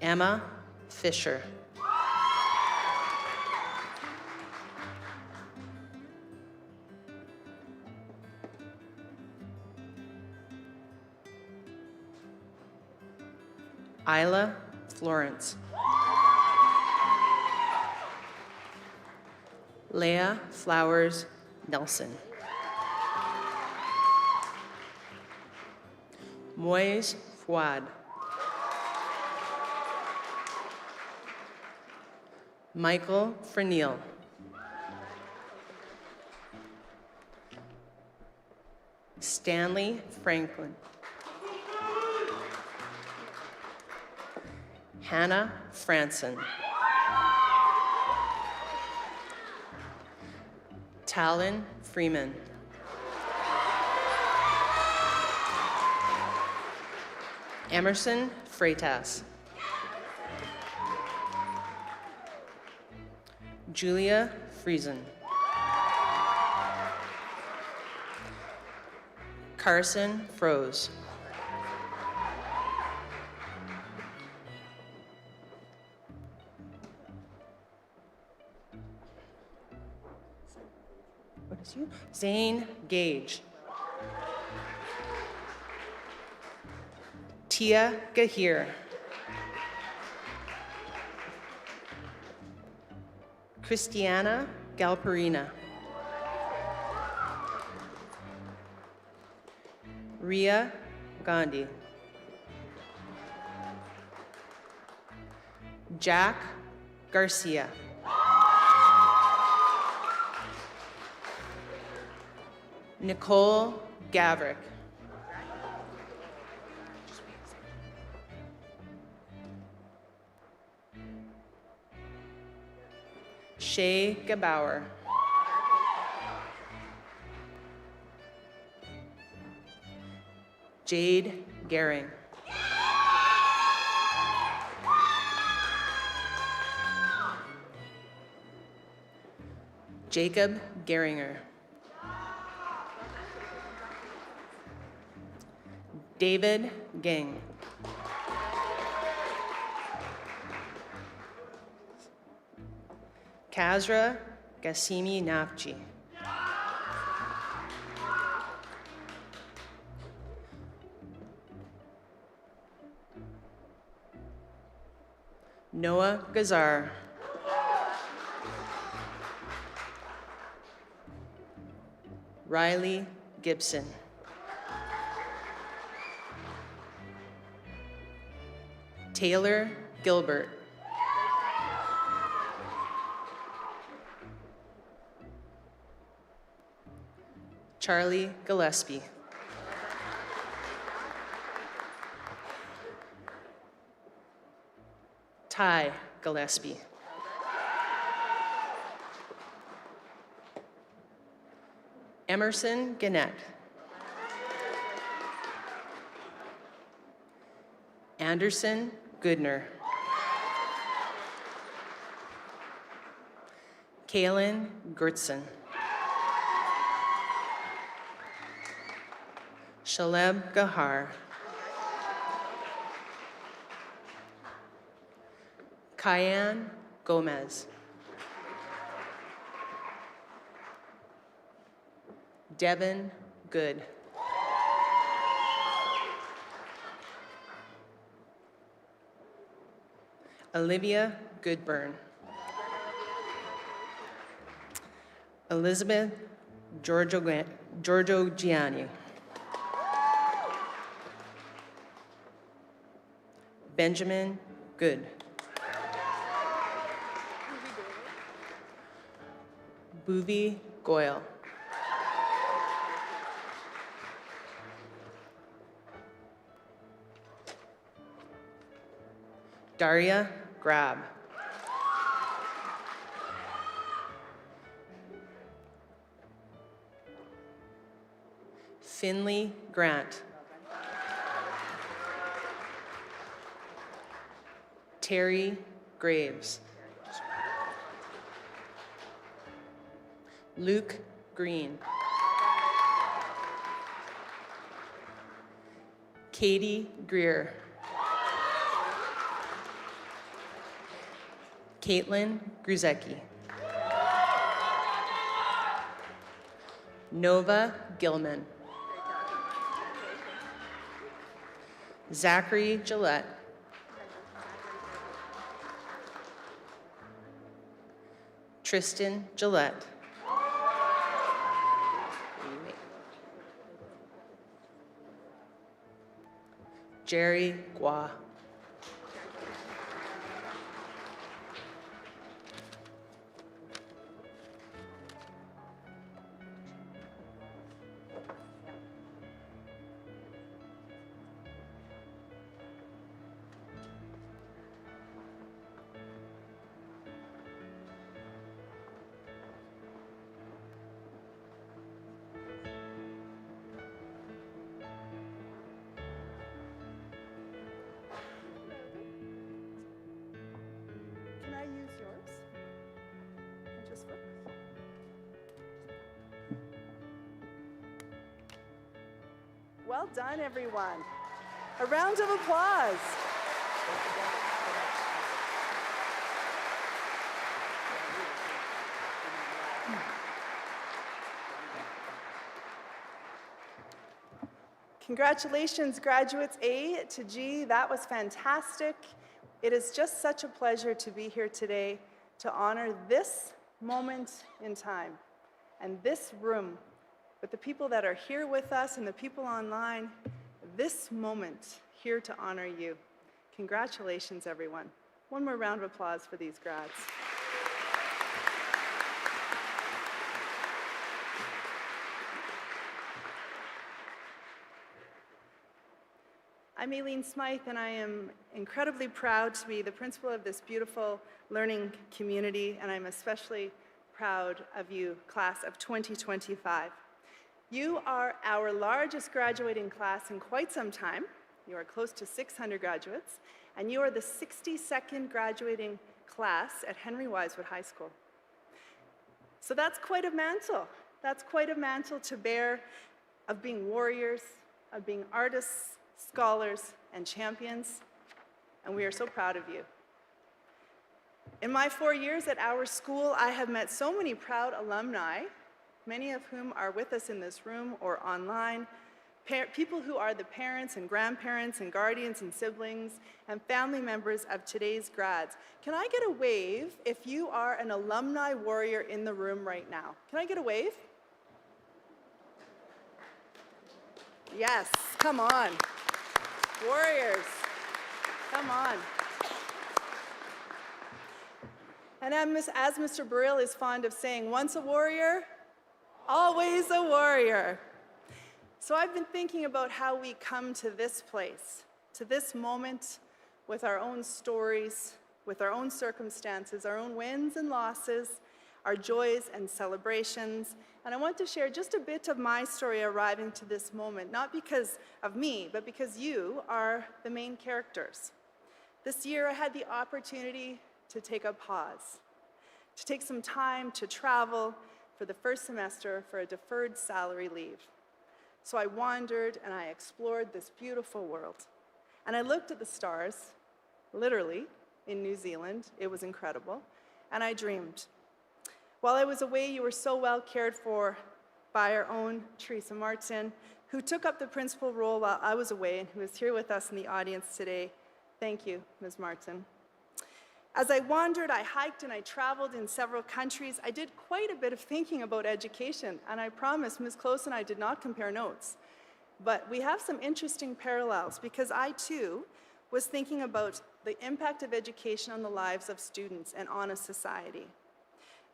Emma Fisher. Isla Florence. Leah Flowers Nelson. Moise Fouad. Michael Fernil. Stanley Franklin. Hannah Franson. Talon Freeman. Emerson Freitas. Julia Friesen. Carson Froze. What is you? Zane Gage. Tia Gahir. Christiana Galperina. Ria Gandhi. Jack Garcia. Nicole Gavrick. Shay Gabauer. Jade Gehring. Jacob Gehringer. David Ging. Kazra Gassimi Nafji. Noah Gazar. Riley Gibson. Taylor Gilbert. Charlie Gillespie. Ty Gillespie. Emerson Gannett. Anderson Goodner. Kaylin Gertson. Shaleb Gahar. Kyan Gomez. Devin Good. Olivia Goodburn. Elizabeth Giorgio Gianni. Benjamin Good. Bhuvi Goyal. Daria Grab. Finley Grant. Terry Graves. Luke Green. Katie Greer. Caitlin Gruzecki. Nova Gilman. Zachary Gillette. Tristan Gillette. Jerry Gua. Well done, everyone. A round of applause. Congratulations, graduates A to G. That was fantastic. It is just such a pleasure to be here today to honor this moment in time and this room with the people that are here with us and the people online, this moment here to honor you. Congratulations, everyone. One more round of applause for these grads. I'm Aileen Smythe, and I am incredibly proud to be the principal of this beautiful learning community, and I'm especially proud of you, class of 2025. You are our largest graduating class in quite some time. You are close to 600 graduates, and you are the 62nd graduating class at Henry Wisewood High School. So that's quite a mantle. That's quite a mantle to bear of being warriors, of being artists, scholars, and champions, and we are so proud of you. In my 4 years at our school, I have met so many proud alumni, many of whom are with us in this room or online, people who are the parents and grandparents and guardians and siblings and family members of today's grads. Can I get a wave if you are an alumni warrior in the room right now? Can I get a wave? Yes, come on. Warriors, come on. And as Mr. Burrell is fond of saying, once a warrior, always a warrior. So I've been thinking about how we come to this place, to this moment with our own stories, with our own circumstances, our own wins and losses, our joys and celebrations. And I want to share just a bit of my story arriving to this moment, not because of me, but because you are the main characters. This year I had the opportunity to take a pause, to take some time to travel for the first semester for a deferred salary leave. So I wandered and I explored this beautiful world. And I looked at the stars, literally, in New Zealand. It was incredible. And I dreamed. While I was away, you were so well cared for by our own Teresa Martin, who took up the principal role while I was away and who is here with us in the audience today. Thank you, Ms. Martin. As I wandered, I hiked and I traveled in several countries. I did quite a bit of thinking about education, and I promise Ms. Close and I did not compare notes. But we have some interesting parallels because I, too, was thinking about the impact of education on the lives of students and on a society.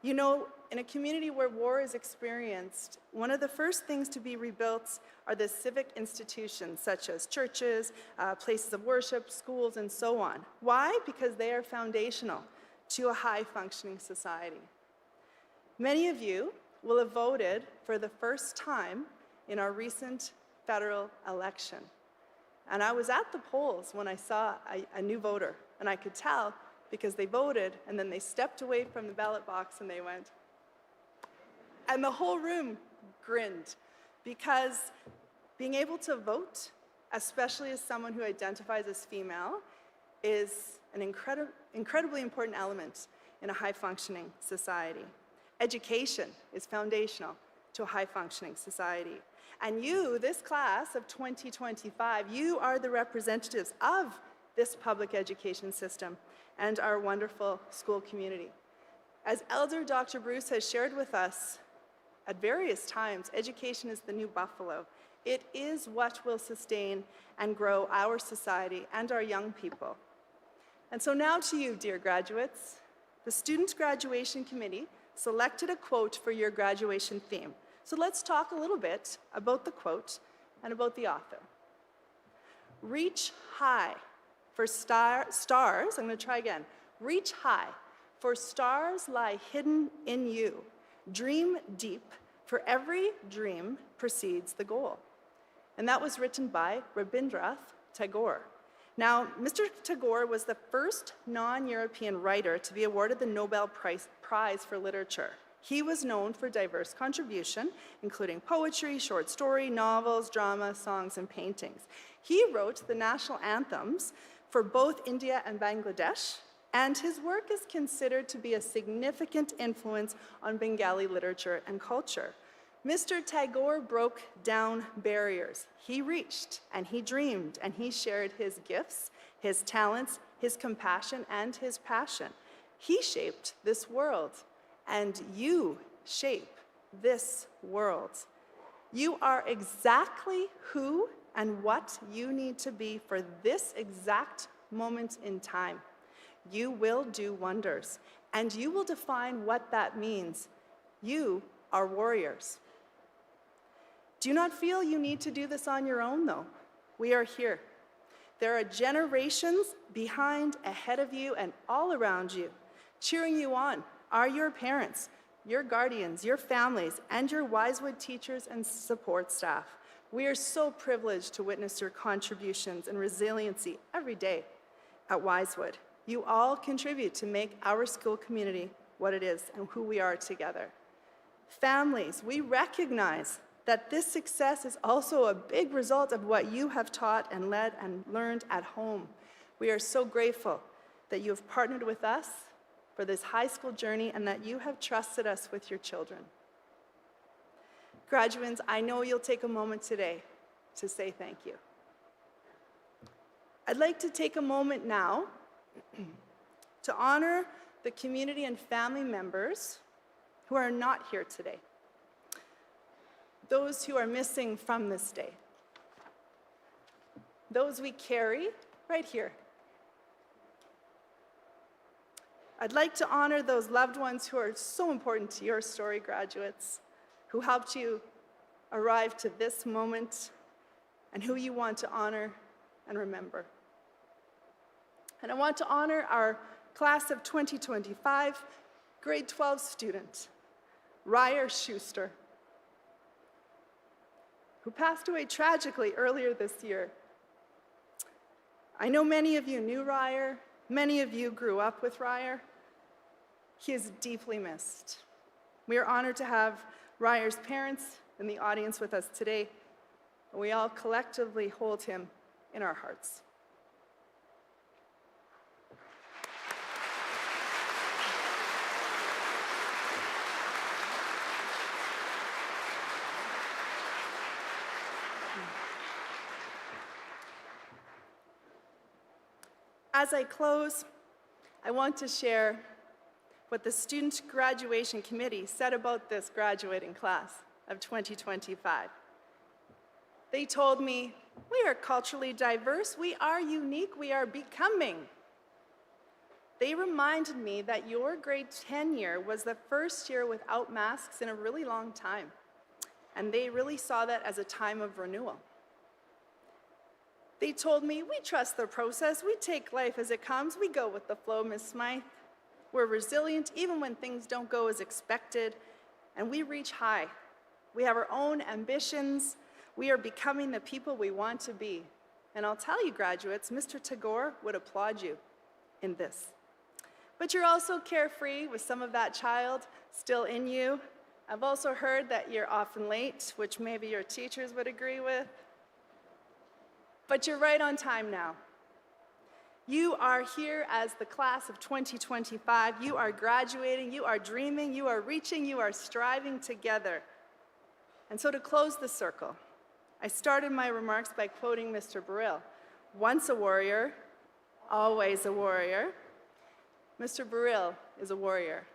You know, in a community where war is experienced, one of the first things to be rebuilt are the civic institutions, such as churches, places of worship, schools, and so on. Why? Because they are foundational to a high-functioning society. Many of you will have voted for the first time in our recent federal election. And I was at the polls when I saw a new voter, and I could tell because they voted, and then they stepped away from the ballot box and they went. And the whole room grinned, because being able to vote, especially as someone who identifies as female, is an incredibly important element in a high-functioning society. Education is foundational to a high-functioning society. And you, this class of 2025, you are the representatives of this public education system and our wonderful school community. As Elder Dr. Bruce has shared with us at various times, education is the new buffalo. It is what will sustain and grow our society and our young people. And so now to you, dear graduates. The Student Graduation Committee selected a quote for your graduation theme. So let's talk a little bit about the quote and about the author. Reach high. For stars, I'm going to try again. Reach high, for stars lie hidden in you. Dream deep, for every dream precedes the goal. And that was written by Rabindranath Tagore. Now, Mr. Tagore was the first non-European writer to be awarded the Nobel Prize for Literature. He was known for diverse contribution, including poetry, short story, novels, drama, songs, and paintings. He wrote the national anthems for both India and Bangladesh, and his work is considered to be a significant influence on Bengali literature and culture. Mr. Tagore broke down barriers. He reached, and he dreamed, and he shared his gifts, his talents, his compassion, and his passion. He shaped this world, and you shape this world. You are exactly who and what you need to be for this exact moment in time. You will do wonders, and you will define what that means. You are warriors. Do not feel you need to do this on your own, though. We are here. There are generations behind, ahead of you, and all around you. Cheering you on are your parents, your guardians, your families, and your Wisewood teachers and support staff. We are so privileged to witness your contributions and resiliency every day at Wisewood. You all contribute to make our school community what it is and who we are together. Families, we recognize that this success is also a big result of what you have taught and led and learned at home. We are so grateful that you have partnered with us for this high school journey and that you have trusted us with your children. Graduates, I know you'll take a moment today to say thank you. I'd like to take a moment now to honor the community and family members who are not here today, those who are missing from this day, those we carry right here. I'd like to honor those loved ones who are so important to your story, graduates, who helped you arrive to this moment and who you want to honor and remember. And I want to honor our class of 2025 grade 12 student, Ryer Schuster, who passed away tragically earlier this year. I know many of you knew Ryer, many of you grew up with Ryer. He is deeply missed. We are honored to have Ryer's parents in the audience with us today, and we all collectively hold him in our hearts. As I close, I want to share what the Student Graduation Committee said about this graduating class of 2025. They told me, we are culturally diverse, we are unique, we are becoming. They reminded me that your grade 10 year was the first year without masks in a really long time, and they really saw that as a time of renewal. They told me, we trust the process, we take life as it comes, we go with the flow, Ms. Smythe. We're resilient even when things don't go as expected, and we reach high. We have our own ambitions, we are becoming the people we want to be. And I'll tell you, graduates, Mr. Tagore would applaud you in this. But you're also carefree with some of that child still in you. I've also heard that you're often late, which maybe your teachers would agree with. But you're right on time now. You are here as the class of 2025. You are graduating, you are dreaming, you are reaching, you are striving together. And so to close the circle, I started my remarks by quoting Mr. Burrill. Once a warrior, always a warrior. Mr. Burrill is a warrior.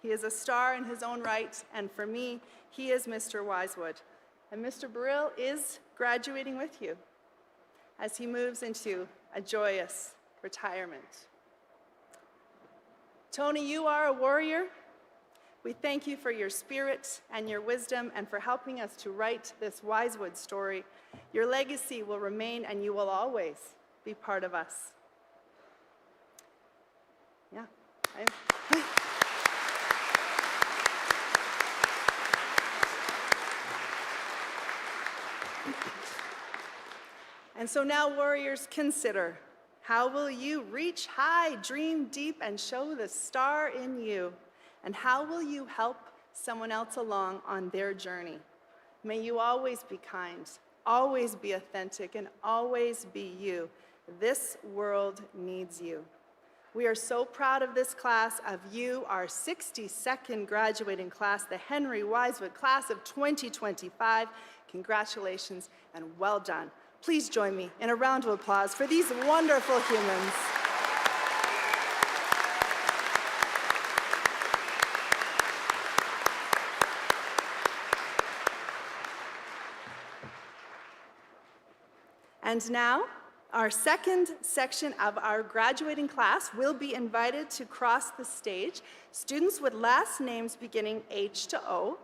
He is a star in his own right, and for me, he is Mr. Wisewood. And Mr. Burrill is graduating with you as he moves into a joyous retirement. Tony, you are a warrior. We thank you for your spirit and your wisdom and for helping us to write this Wisewood story. Your legacy will remain and you will always be part of us. Yeah. And so now, warriors, consider, how will you reach high, dream deep, and show the star in you? And how will you help someone else along on their journey. May you always be kind, always be authentic, and always be you. This world needs you. We are so proud of this class, of you, our 62nd graduating class, the Henry Wisewood class of 2025. Congratulations and well done. Please join me in a round of applause for these wonderful humans. And now, our second section of our graduating class will be invited to cross the stage. Students with last names beginning H to O.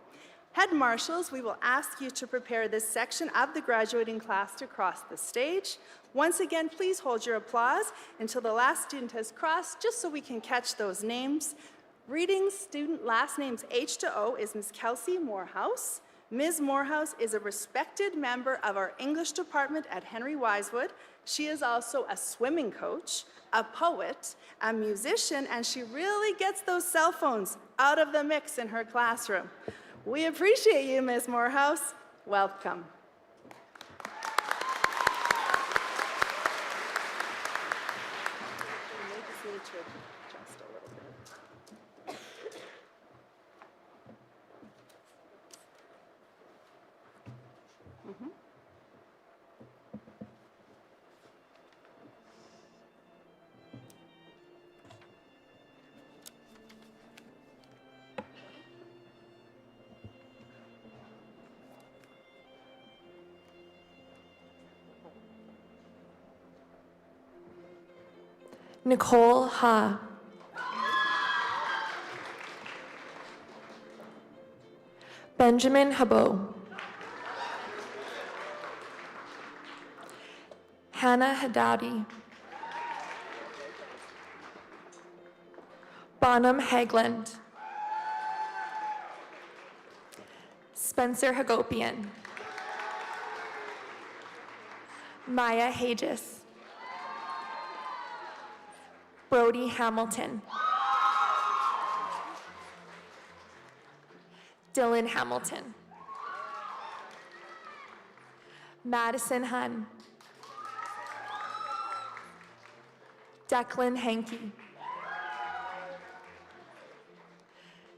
Head marshals, we will ask you to prepare this section of the graduating class to cross the stage. Once again, please hold your applause until the last student has crossed, just so we can catch those names. Reading student last names H to O is Ms. Kelsey Morehouse. Ms. Morehouse is a respected member of our English department at Henry Wisewood. She is also a swimming coach, a poet, a musician, and she really gets those cell phones out of the mix in her classroom. We appreciate you, Ms. Morehouse. Welcome. Nicole Ha. Benjamin Habo. Hannah Haddadi. Bonham Hagland. Spencer Hagopian. Maya Hages. Brody Hamilton. Dylan Hamilton. Madison Hun. Declan Hankey.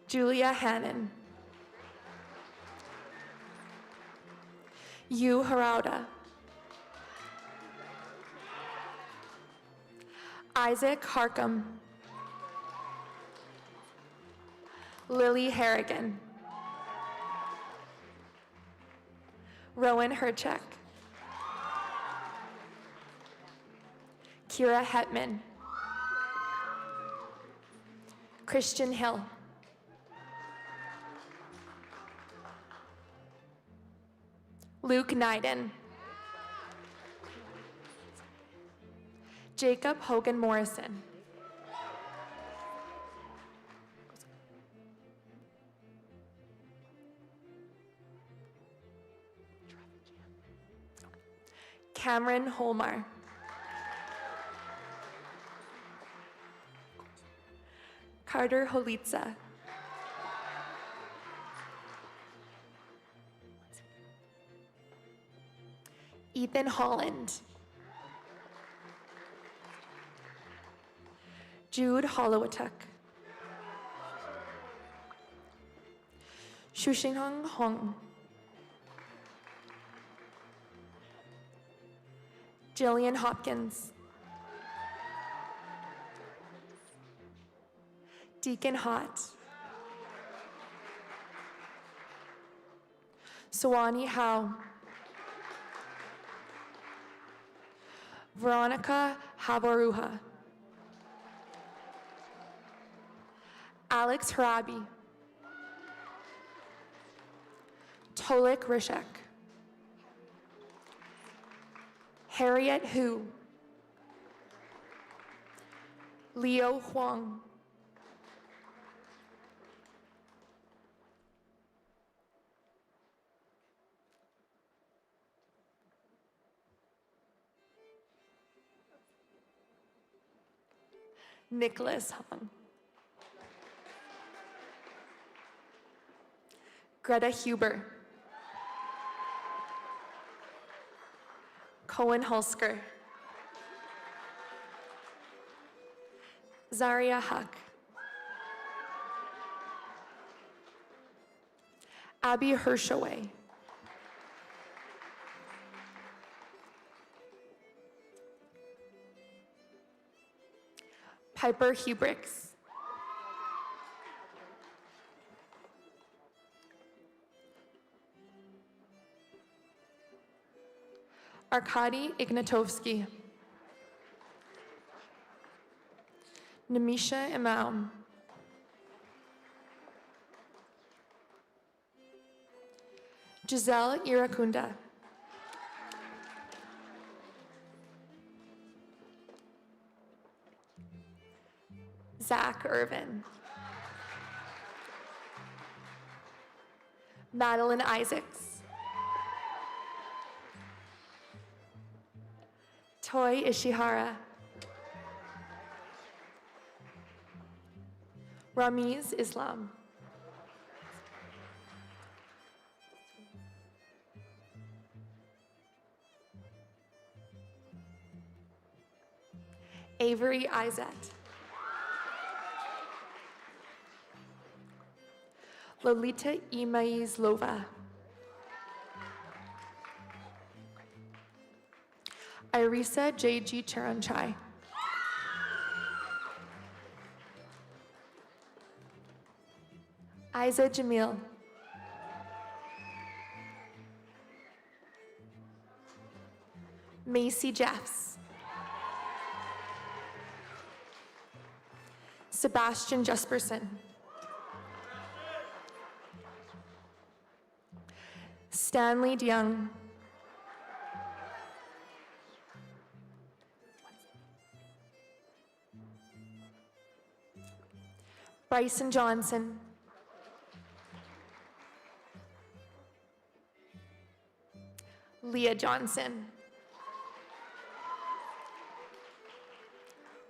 Julia Hannon. Yu Harauda. Isaac Harcum. Lily Harrigan. Rowan Herchek. Kira Hetman. Christian Hill. Luke Nyden. Jacob Hogan Morrison. Cameron Holmar. Carter Holitza. Ethan Holland. Jude Hollowatuk. Shushinghong Hong. Jillian Hopkins. Deacon Hott. Sawani Howe. Veronica Habaruha. Alex Harabi. Tolik Rishek. Harriet Hu. Leo Huang. Nicholas Hung. Greta Huber. Cohen Hulsker. Zaria Huck. Abby Hershaway. Piper Hubricks. Arkady Ignatovsky. Namisha Imam. Giselle Irakunda. Zach Irvin. Madeline Isaacs. Toy Ishihara. Ramiz Islam. Avery Izet. Lolita Imaizlova. Irisa J.G. Charanchai. Isa Jamil. Macy Jeffs. Sebastian Jesperson. Stanley DeYoung. Bryson Johnson. Leah Johnson.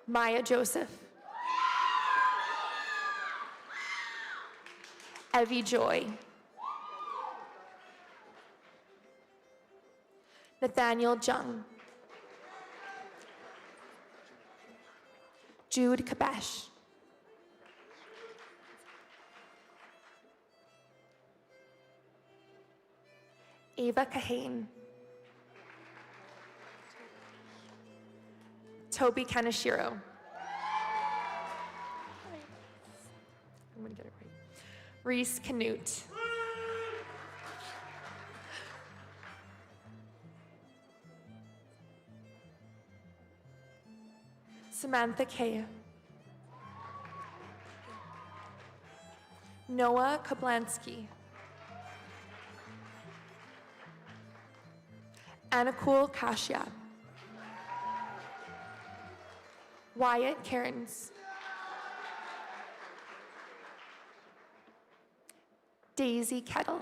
Maya Joseph. Evie Joy. Nathaniel Jung. Jude Kabesh. Ava Kahane. Toby Kaneshiro. I'm gonna get it right. Reese Canute. Samantha Kay. Noah Kablansky. Anakul Kashyap. Wyatt Cairns. Daisy Kettle.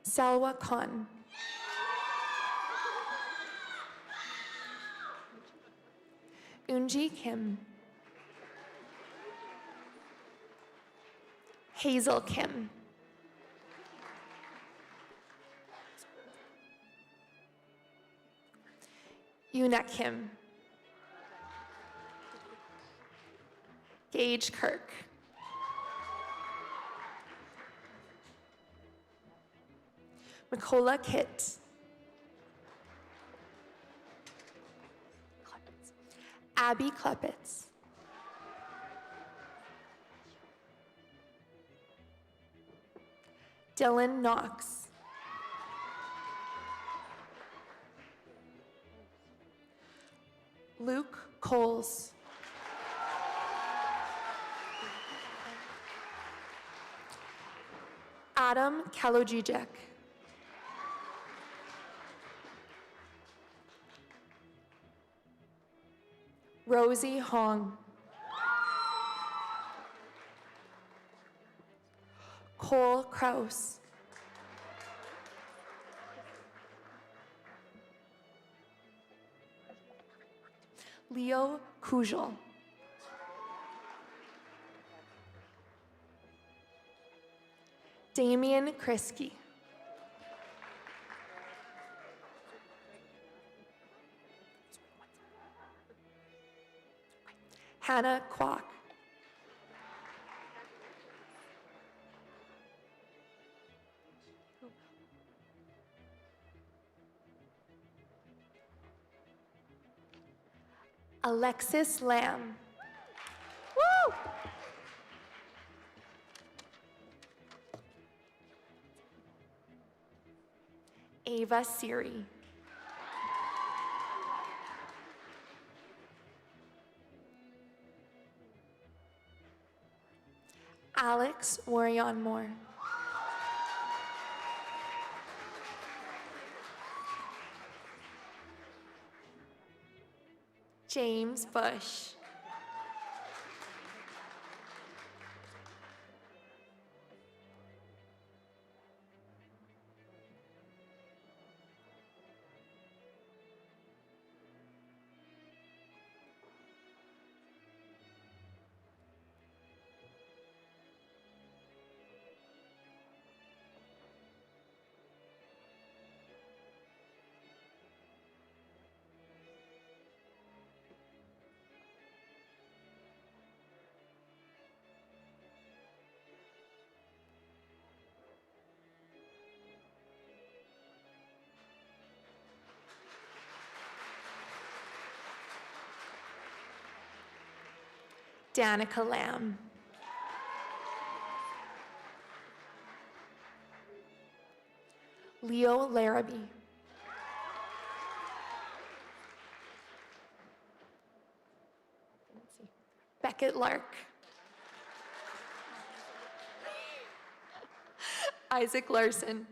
Salwa Khan. Unji Kim. Hazel Kim. Yuna Kim. Gage Kirk. Mikola Kitt. Abby Klepitz. Dylan Knox. Luke Coles. Adam Kalojijek. Rosie Hong. Cole Kraus. Leo Kujal. Damian Kriski. Hannah Kwok. Alexis Lamb. Woo! Ava Siri. Alex Warion Moore. James Bush. Danica Lamb. Leo Larrabee. Beckett Lark. Isaac Larson.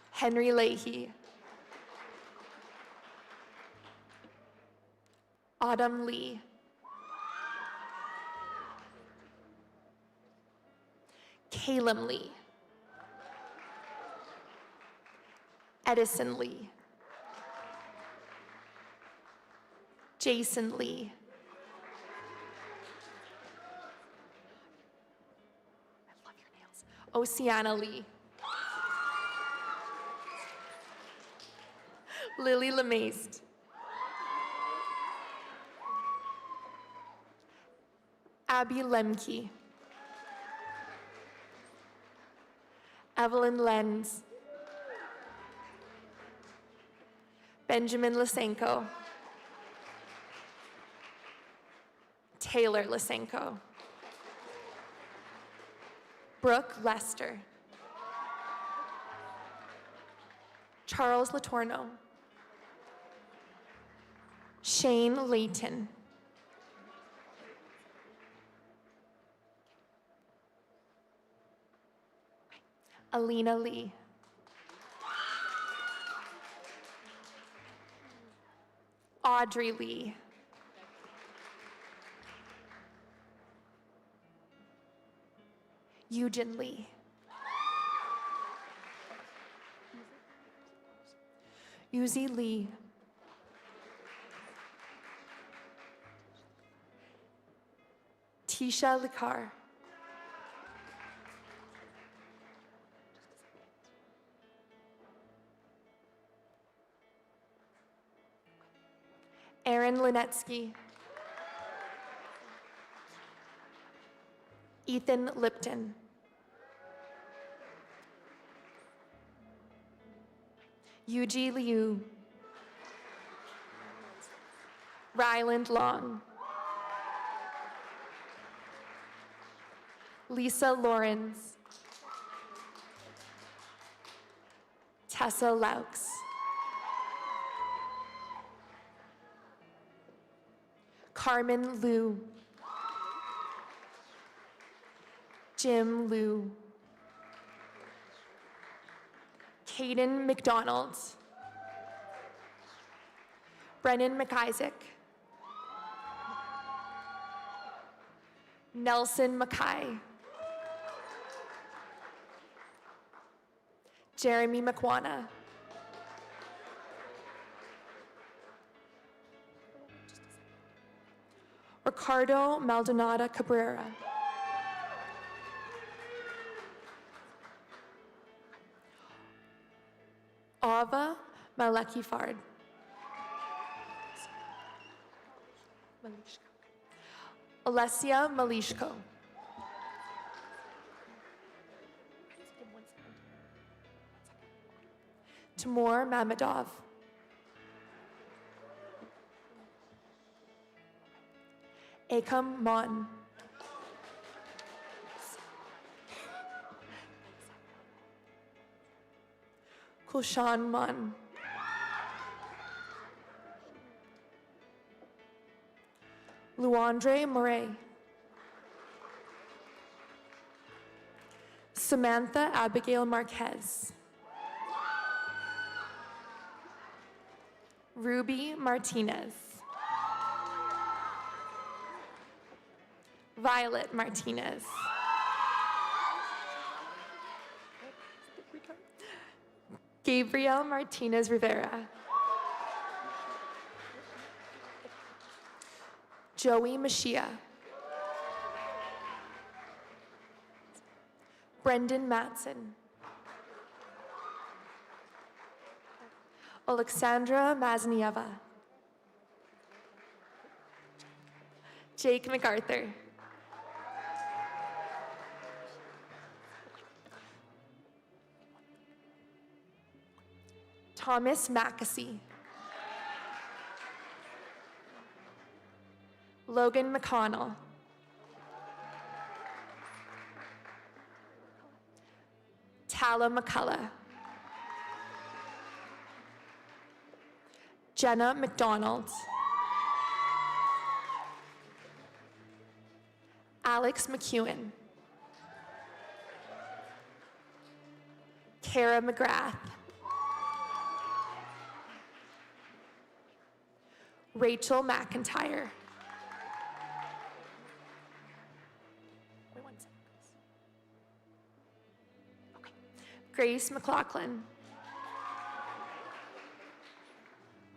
Henry Leahy. Autumn Lee. Caleb Lee. Edison Lee. Jason Lee. I love your nails. Oceana Lee. Lily Lemaiste. Abby Lemke. Evelyn Lenz. Benjamin Lysenko. Taylor Lysenko. Brooke Lester. Charles Latorno. Shane Layton. Alina Lee. Audrey Lee. Eugen Lee. Yuzi Lee. Tisha Likar. Aaron Linetsky. Ethan Lipton. Yuji Liu. Ryland Long. Lisa Lawrence. Tessa Laux. Carmen Liu. Jim Liu. Caden McDonald. Brennan McIsaac. Nelson Mackay. Jeremy McWana. Ricardo Maldonado Cabrera. Ava Maleki Fard. Alessia Malishko. Timur Mamedov. Akam Mon. Kulshan Mon. Luandre Moray. Samantha Abigail Marquez. Ruby Martinez. Violet Martinez. Gabriel Martinez Rivera. Joey Mashia. Brendan Matson. Alexandra Maznieva. Jake MacArthur. Thomas Mackesy. Logan McConnell. Tala McCullough. Jenna McDonald. Alex McEwen. Kara McGrath. Rachel McIntyre. Grace McLaughlin.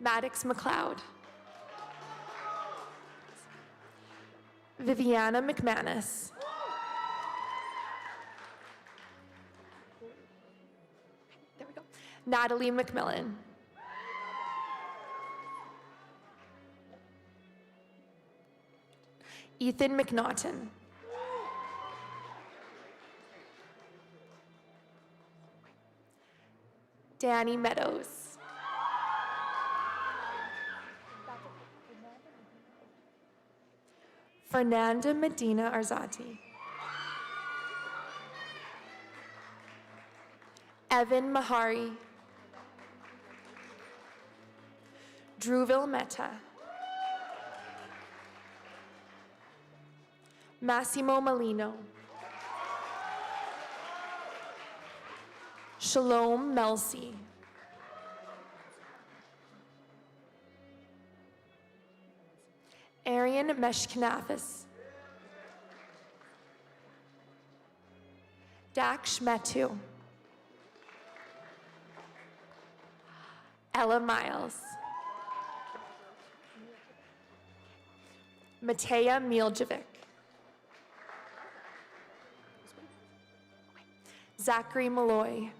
Maddox McLeod. Viviana McManus. There we go. Natalie McMillan. Ethan McNaughton. Danny Meadows. Fernanda Medina Arzati. Evan Mahari. Druville Mehta. Massimo Molino. Shalom Melsi. Arian Meshkanafis. Dak Shmetu. Ella Miles. Matea Miljevic. Zachary Malloy.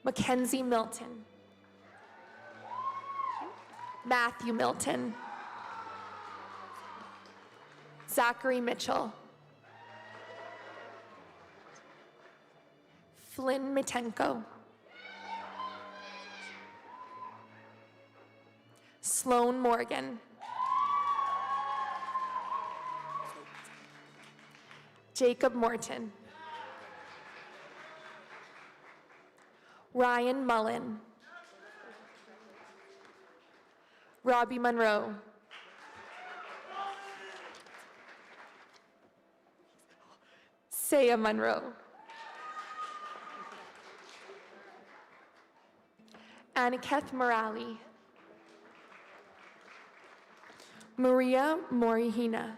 Mackenzie Milton. Matthew Milton. Zachary Mitchell. Flynn Mitenko. Sloan Morgan. Jacob Morton. Ryan Mullen. Robbie Monroe. Saya Monroe. Aniketh Morali. Maria Morihina.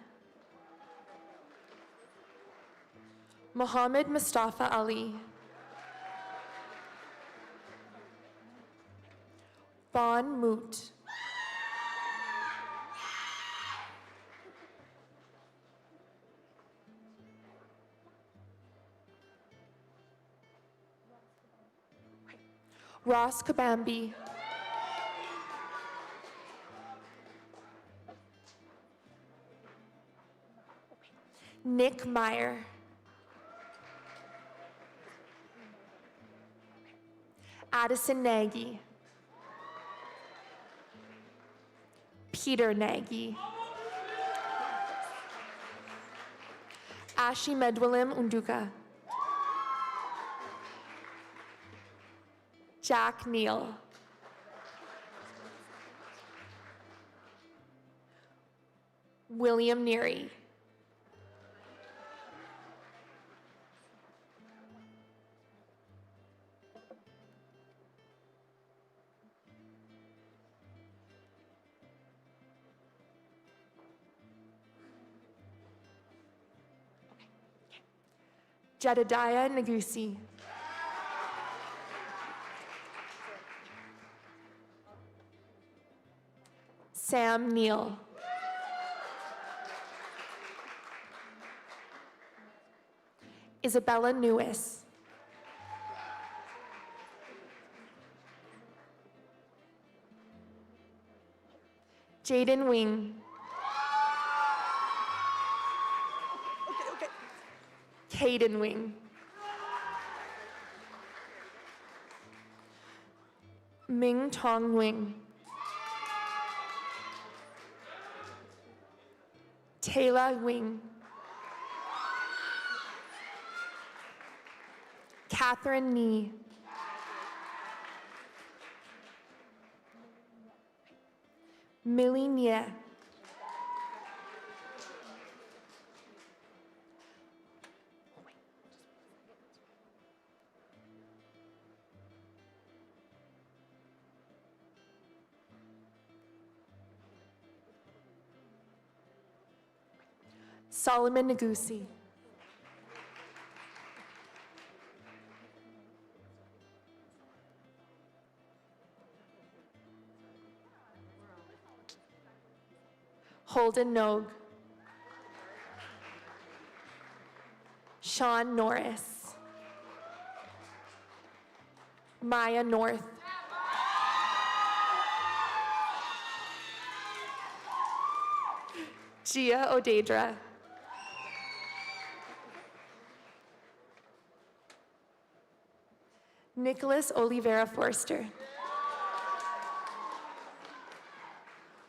Mohammed Mustafa Ali. Bon Moot. Ross Kabambi. Nick Meyer. Addison Nagy. Peter Nagy. Ashi Medwilim Unduka. Jack Neal. William Neary. Jedediah Nagusi. Sam Neal. Isabella Newis. Jaden Wing. Caden Wing. Ming Tong Wing. Taylor Wing. Catherine Nee. Millie Nie. Solomon Nagusi. Holden Nogue. Sean Norris. Maya North. Gia Odedra. Nicholas Oliveira Forster.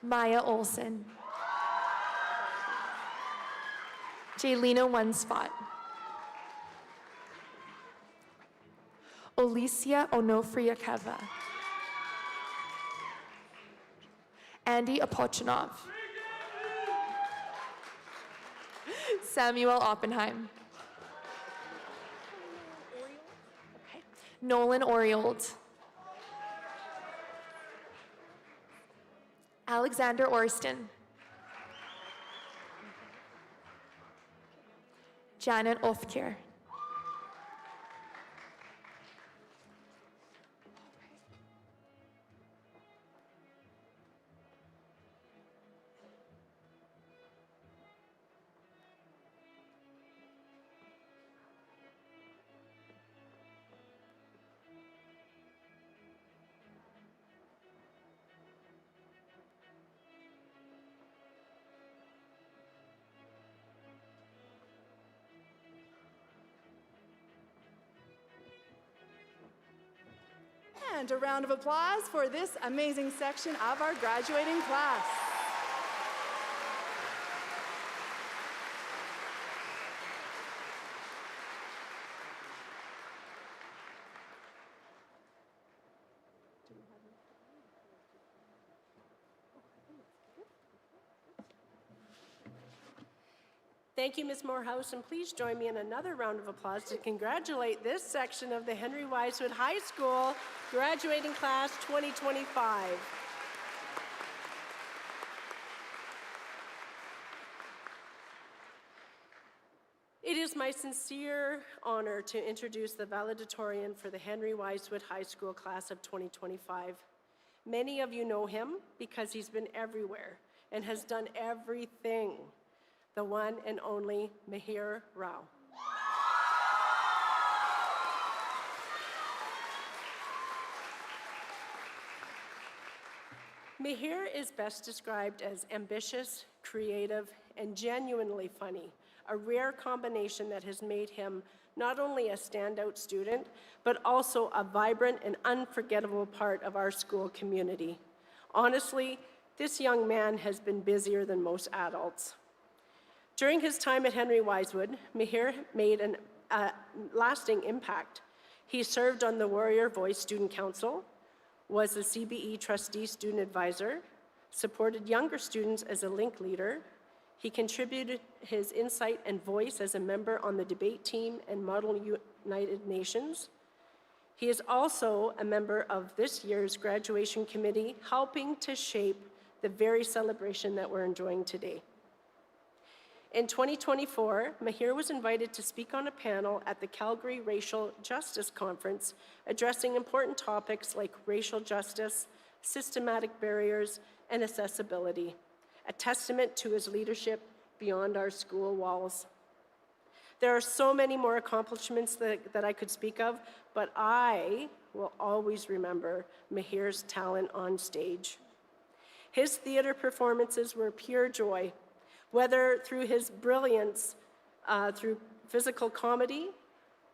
Maya Olson. Jaylena One Spot. Alicia Onofriakeva. Andy Apochinov. Samuel Oppenheim. Nolan Oriold. Alexander Orston. Janet Ofkir. And a round of applause for this amazing section of our graduating class. Thank you, Ms. Morehouse, and please join me in another round of applause to congratulate this section of the Henry Wisewood High School graduating class 2025. It is my sincere honor to introduce the valedictorian for the Henry Wisewood High School class of 2025. Many of you know him because he's been everywhere and has done everything. The one and only Mihir Rao. Mihir is best described as ambitious, creative, and genuinely funny, a rare combination that has made him not only a standout student, but also a vibrant and unforgettable part of our school community. Honestly, this young man has been busier than most adults. During his time at Henry Wisewood, Mihir made a lasting impact. He served on the Warrior Voice Student Council, was the CBE trustee student advisor, supported younger students as a link leader. He contributed his insight and voice as a member on the debate team and Model United Nations. He is also a member of this year's graduation committee, helping to shape the very celebration that we're enjoying today. In 2024, Mihir was invited to speak on a panel at the Calgary Racial Justice Conference, addressing important topics like racial justice, systematic barriers, and accessibility, a testament to his leadership beyond our school walls. There are so many more accomplishments that I could speak of, but I will always remember Mihir's talent on stage. His theater performances were pure joy, whether through his brilliance, through physical comedy,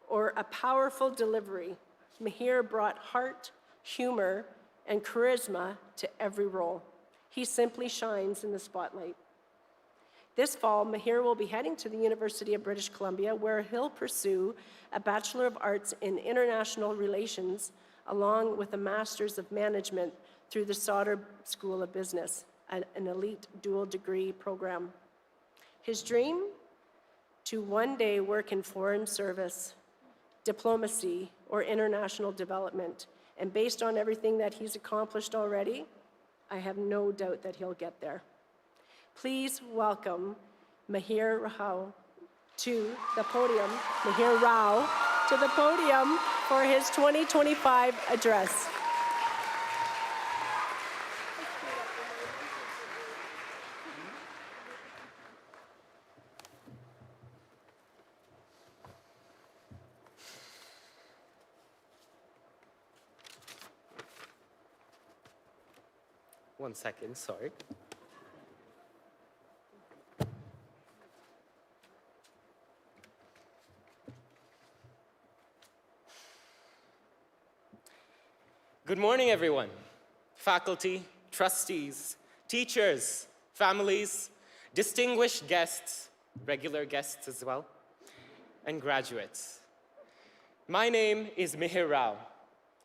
or a powerful delivery. Mihir brought heart, humor, and charisma to every role. He simply shines in the spotlight. This fall, Mihir will be heading to the University of British Columbia, where he'll pursue a Bachelor of Arts in International Relations, along with a Master's of Management through the Sauder School of Business, an elite dual degree program. His dream? To one day work in foreign service, diplomacy, or international development. And based on everything that he's accomplished already, I have no doubt that he'll get there. Please welcome Mihir Rao to the podium, Mihir Rao to the podium for his 2025 address. One second, sorry. Good morning, everyone. Faculty, trustees, teachers, families, distinguished guests, regular guests as well, and graduates. My name is Mihir Rao,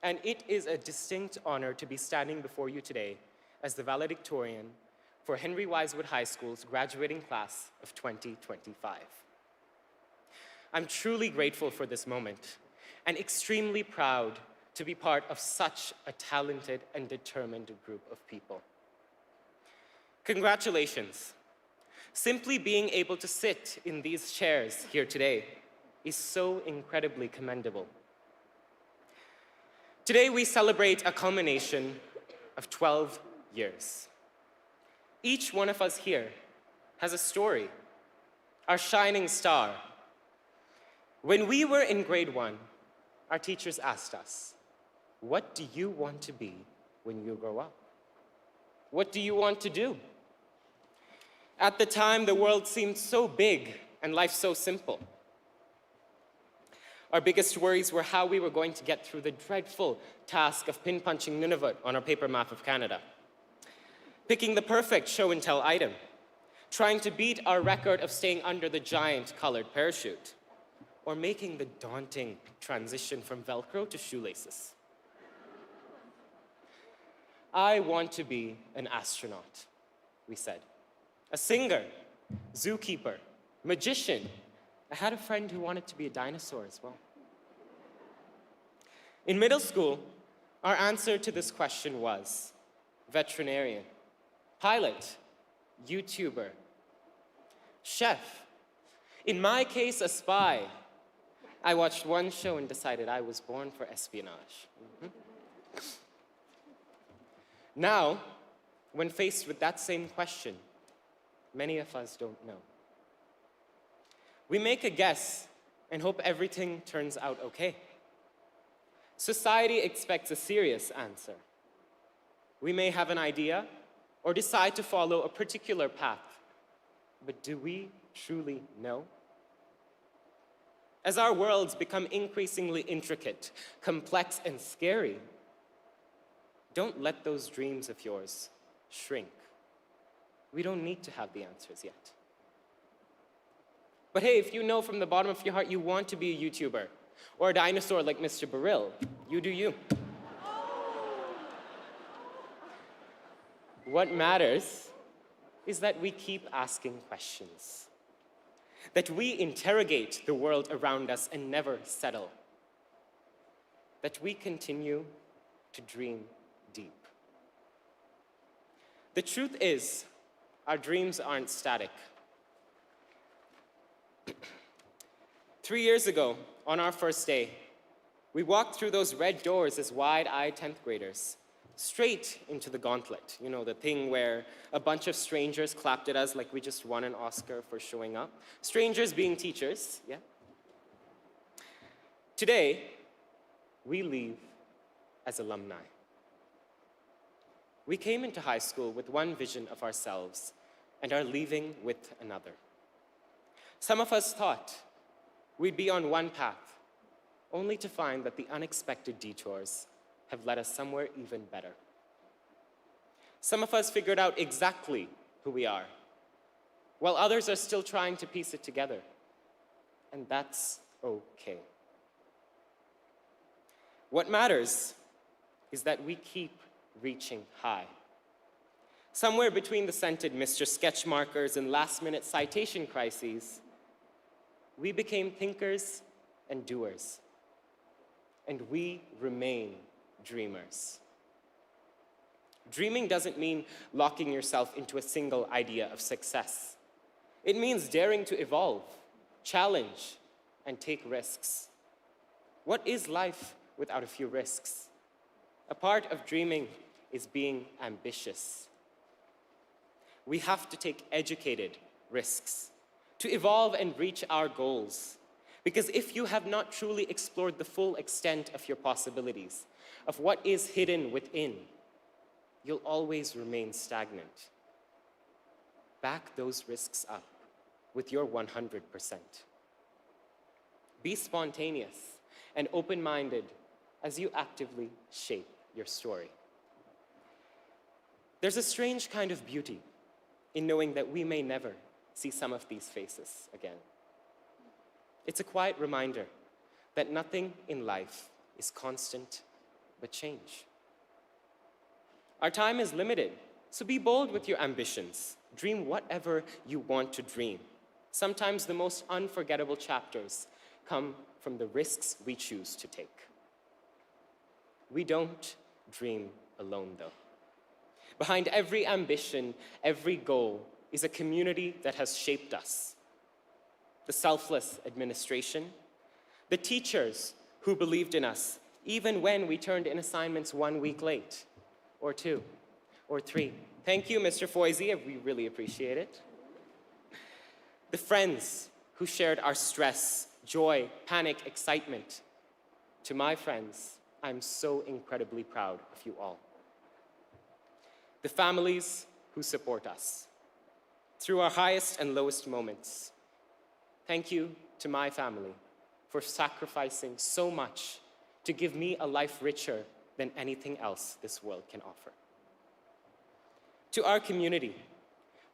and it is a distinct honor to be standing before you today as the valedictorian for Henry Wisewood High School's graduating class of 2025. I'm truly grateful for this moment and extremely proud to be part of such a talented and determined group of people. Congratulations. Simply being able to sit in these chairs here today is so incredibly commendable. Today we celebrate a culmination of 12 years. Each one of us here has a story, our shining star. When we were in grade 1, our teachers asked us, "What do you want to be when you grow up? What do you want to do?" At the time, the world seemed so big and life so simple. Our biggest worries were how we were going to get through the dreadful task of pin-punching Nunavut on our paper map of Canada, picking the perfect show-and-tell item, trying to beat our record of staying under the giant colored parachute, or making the daunting transition from Velcro to shoelaces. I want to be an astronaut, we said. A singer, zookeeper, magician. I had a friend who wanted to be a dinosaur as well. In middle school, our answer to this question was veterinarian, pilot, YouTuber, chef. In my case, a spy. I watched one show and decided I was born for espionage. Now, when faced with that same question, many of us don't know. We make a guess and hope everything turns out okay. Society expects a serious answer. We may have an idea or decide to follow a particular path, but do we truly know? As our worlds become increasingly intricate, complex, and scary, don't let those dreams of yours shrink. We don't need to have the answers yet. But hey, if you know from the bottom of your heart you want to be a YouTuber or a dinosaur like Mr. Burrill, you do you. What matters is that we keep asking questions, that we interrogate the world around us and never settle, that we continue to dream deep. The truth is, our dreams aren't static. 3 years ago, on our first day, we walked through those red doors as wide-eyed 10th graders, straight into the gauntlet. You know, the thing where a bunch of strangers clapped at us like we just won an Oscar for showing up. Strangers being teachers, yeah. Today, we leave as alumni. We came into high school with one vision of ourselves and are leaving with another. Some of us thought we'd be on one path, only to find that the unexpected detours have led us somewhere even better. Some of us figured out exactly who we are, while others are still trying to piece it together. And that's okay. What matters is that we keep reaching high. Somewhere between the scented Mr. Sketch markers and last-minute citation crises, we became thinkers and doers. And we remain dreamers. Dreaming doesn't mean locking yourself into a single idea of success. It means daring to evolve, challenge, and take risks. What is life without a few risks? A part of dreaming is being ambitious. We have to take educated risks to evolve and reach our goals. Because if you have not truly explored the full extent of your possibilities, of what is hidden within, you'll always remain stagnant. Back those risks up with your 100%. Be spontaneous and open-minded as you actively shape your story. There's a strange kind of beauty in knowing that we may never see some of these faces again. It's a quiet reminder that nothing in life is constant but change. Our time is limited, so be bold with your ambitions. Dream whatever you want to dream. Sometimes the most unforgettable chapters come from the risks we choose to take. We don't dream alone, though. Behind every ambition, every goal, is a community that has shaped us. The selfless administration, the teachers who believed in us, even when we turned in assignments 1 week late, or 2, or 3. Thank you, Mr. Foisey, we really appreciate it. The friends who shared our stress, joy, panic, excitement. To my friends, I'm so incredibly proud of you all. The families who support us through our highest and lowest moments. Thank you to my family for sacrificing so much to give me a life richer than anything else this world can offer. To our community,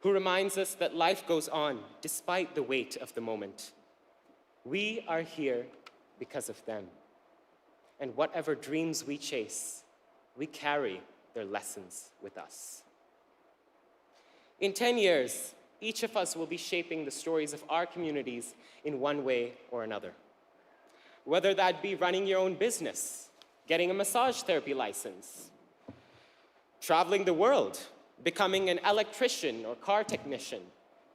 who reminds us that life goes on despite the weight of the moment. We are here because of them. And whatever dreams we chase, we carry their lessons with us. In 10 years, each of us will be shaping the stories of our communities in one way or another. Whether that be running your own business, getting a massage therapy license, traveling the world, becoming an electrician or car technician,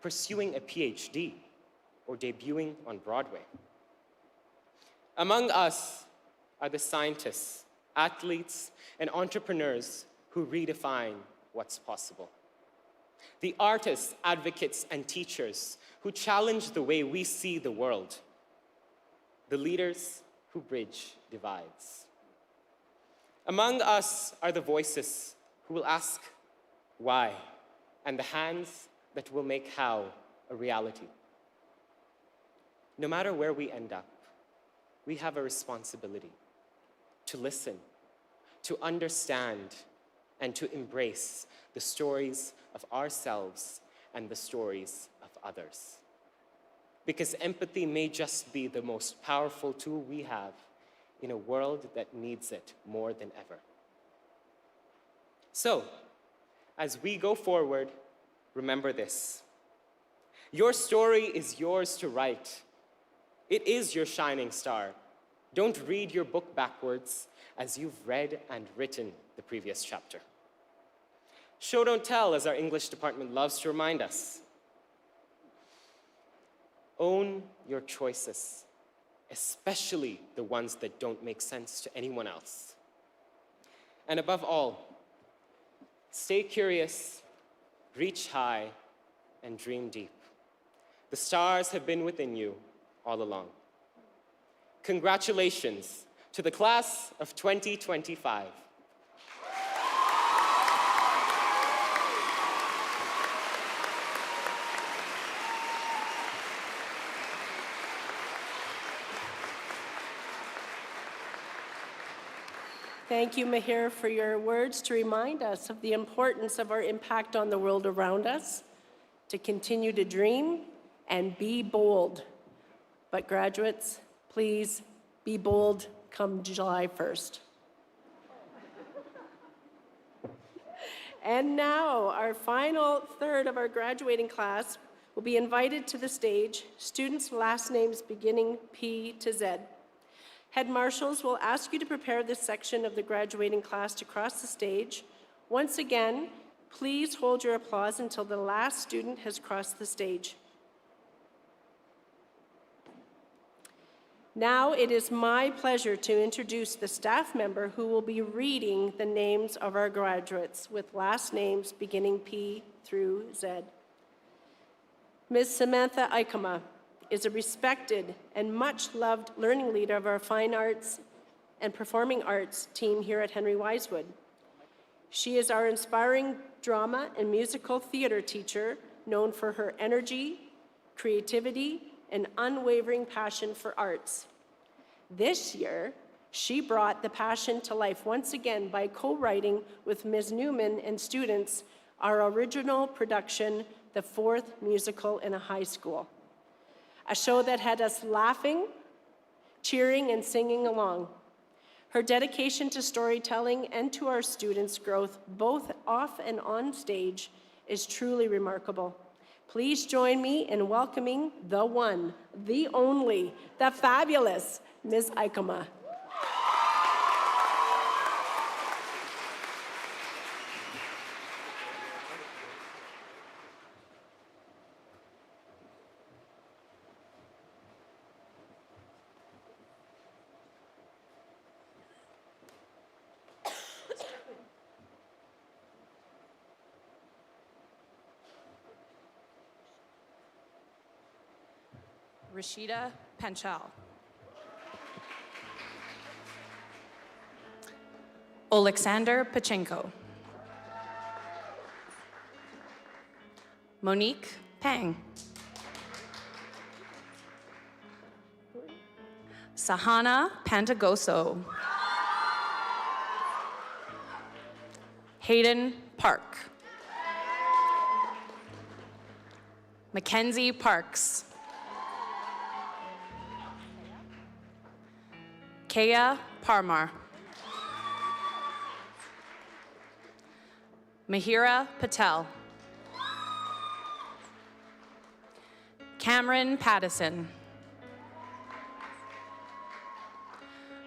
pursuing a PhD, or debuting on Broadway. Among us are the scientists, athletes, and entrepreneurs who redefine what's possible. The artists, advocates, and teachers who challenge the way we see the world. The leaders who bridge divides. Among us are the voices who who will ask why, and the hands that will make how a reality. No matter where we end up, we have a responsibility to listen, to understand, and to embrace the stories of ourselves and the stories of others. Because empathy may just be the most powerful tool we have in a world that needs it more than ever. So, as we go forward, remember this. Your story is yours to write. It is your shining star. Don't read your book backwards as you've read and written the previous chapter. Show, don't tell, as our English department loves to remind us. Own your choices, especially the ones that don't make sense to anyone else. And above all, stay curious, reach high, and dream deep. The stars have been within you all along. Congratulations to the class of 2025. Thank you, Mahir, for your words to remind us of the importance of our impact on the world around us, to continue to dream and be bold. But graduates, please be bold come July 1st. And now, our final third of our graduating class will be invited to the stage, students' last names beginning P to Z. Head marshals will ask you to prepare this section of the graduating class to cross the stage. Once again, please hold your applause until the last student has crossed the stage. Now it is my pleasure to introduce the staff member who will be reading the names of our graduates with last names beginning P through Z. Ms. Samantha Ikema is a respected and much-loved learning leader of our fine arts and performing arts team here at Henry Wisewood. She is our inspiring drama and musical theater teacher, known for her energy, creativity, and unwavering passion for arts. This year, she brought the passion to life once again by co-writing with Ms. Newman and students our original production, The Fourth Musical in a High School, a show that had us laughing, cheering, and singing along. Her dedication to storytelling and to our students' growth, both off and on stage, is truly remarkable. Please join me in welcoming the one, the only, the fabulous Ms. Ikema. Rashida Panchal. Alexander Pachenko. Monique Pang. Sahana Pantagoso. Hayden Park. Mackenzie Parks. Kea Parmar. Mahira Patel. Cameron Pattison.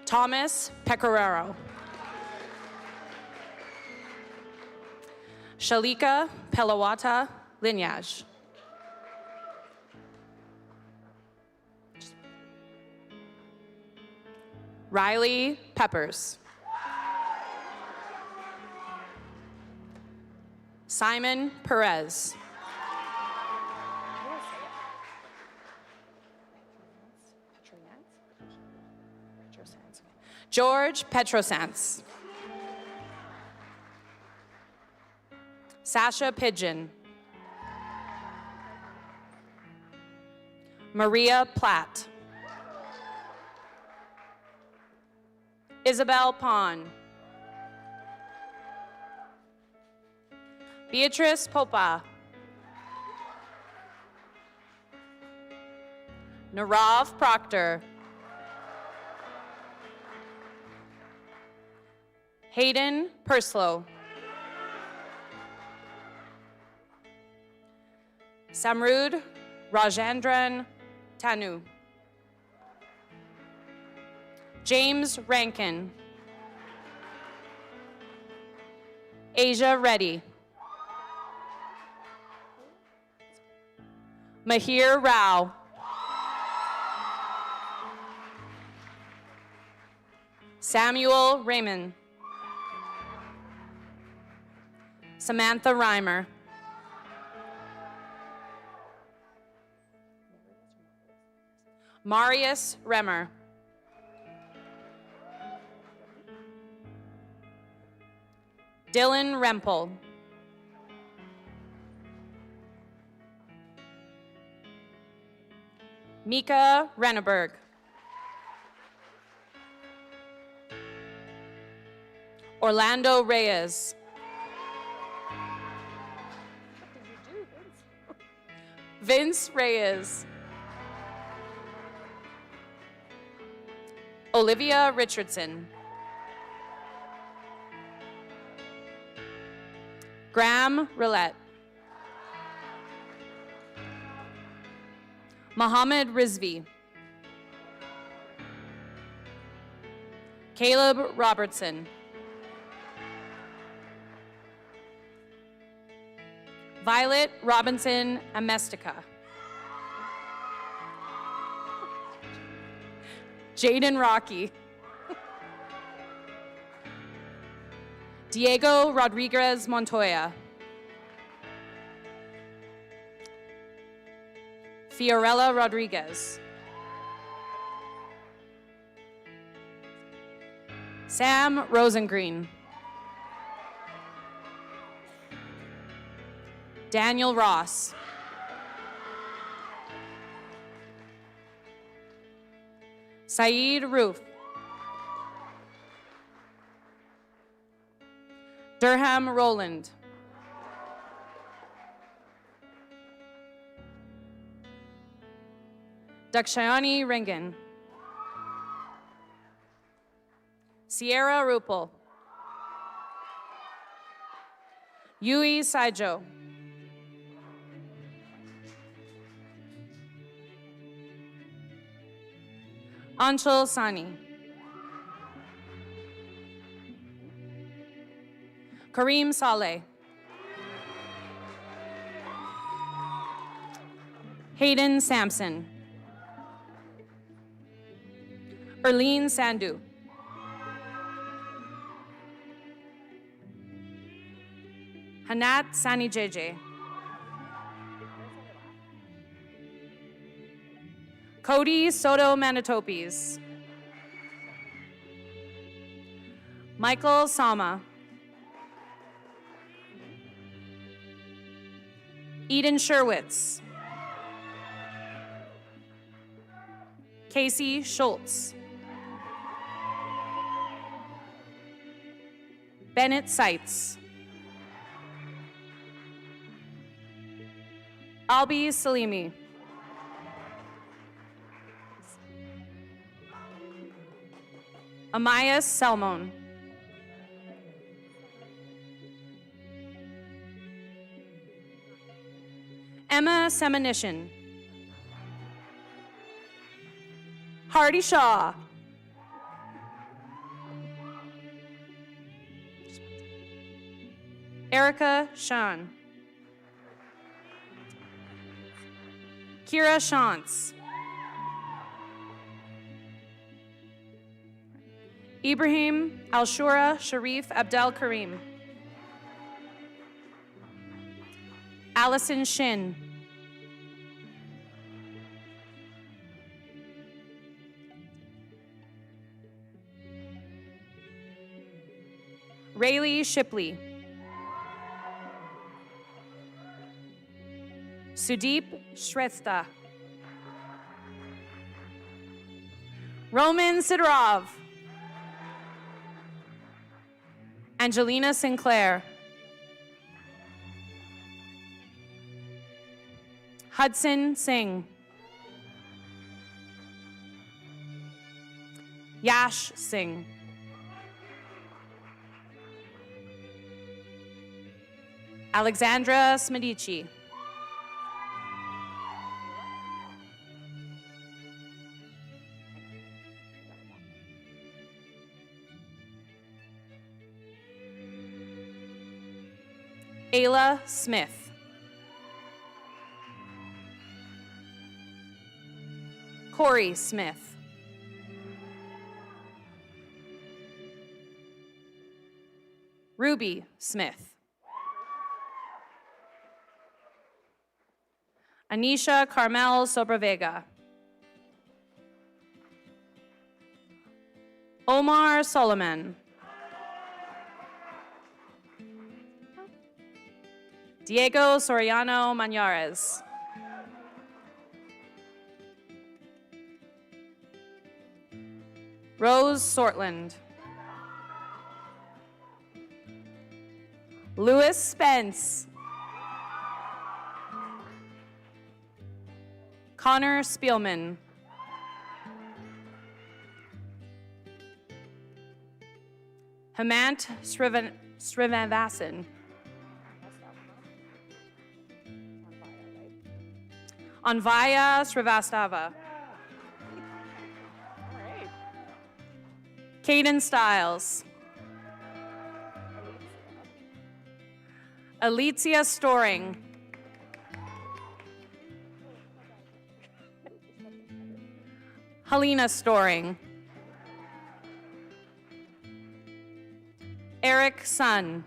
Thomas Pecoraro. Shalika Pelawata Linyaj. Riley Peppers. Simon Perez. George Petrosans. Sasha Pigeon. Maria Platt. Isabel Pon. Beatrice Popa. Narav Proctor. Hayden Perslow. Samrud Rajendran Tanu. James Rankin. Asia Reddy. Mahir Rao. Samuel Raymond. Samantha Reimer. Marius Remmer. Dylan Rempel. Mika Renneberg. Orlando Reyes. Vince Reyes. Olivia Richardson. Graham Roulette. Mohammed Rizvi. Caleb Robertson. Violet Robinson Amestica. Jaden Rocky. Diego Rodriguez Montoya. Fiorella Rodriguez. Sam Rosengreen. Daniel Ross. Saeed Roof. Durham Roland. Dakshayani Ringen. Sierra Rupel. Yui Saijo. Anshul Sani. Kareem Saleh. Hayden Sampson. Erlene Sandu. Hanat Sani JJ. Cody Soto Manitopes. Michael Sama. Eden Sherwitz. Casey Schultz. Bennett Seitz. Albi Salimi. Amaya Selmon. Emma Seminishin. Hardy Shaw. Erica Sean. Kira Shantz. Ibrahim Al-Shura Sharif Abdel Karim. Allison Shin. Rayleigh Shipley. Sudeep Shrestha. Roman Sidorov. Angelina Sinclair. Hudson Singh. Yash Singh. Alexandra Smedici. Ayla Smith. Corey Smith. Ruby Smith. Anisha Carmel Sobravega. Omar Solomon. Diego Soriano Manyares. Rose Sortland. Louis Spence. Connor Spielman. Hemant Srivavasan. Anvaya Srivastava. Caden Stiles. Alicia Storing. Helena Storing. Eric Sun.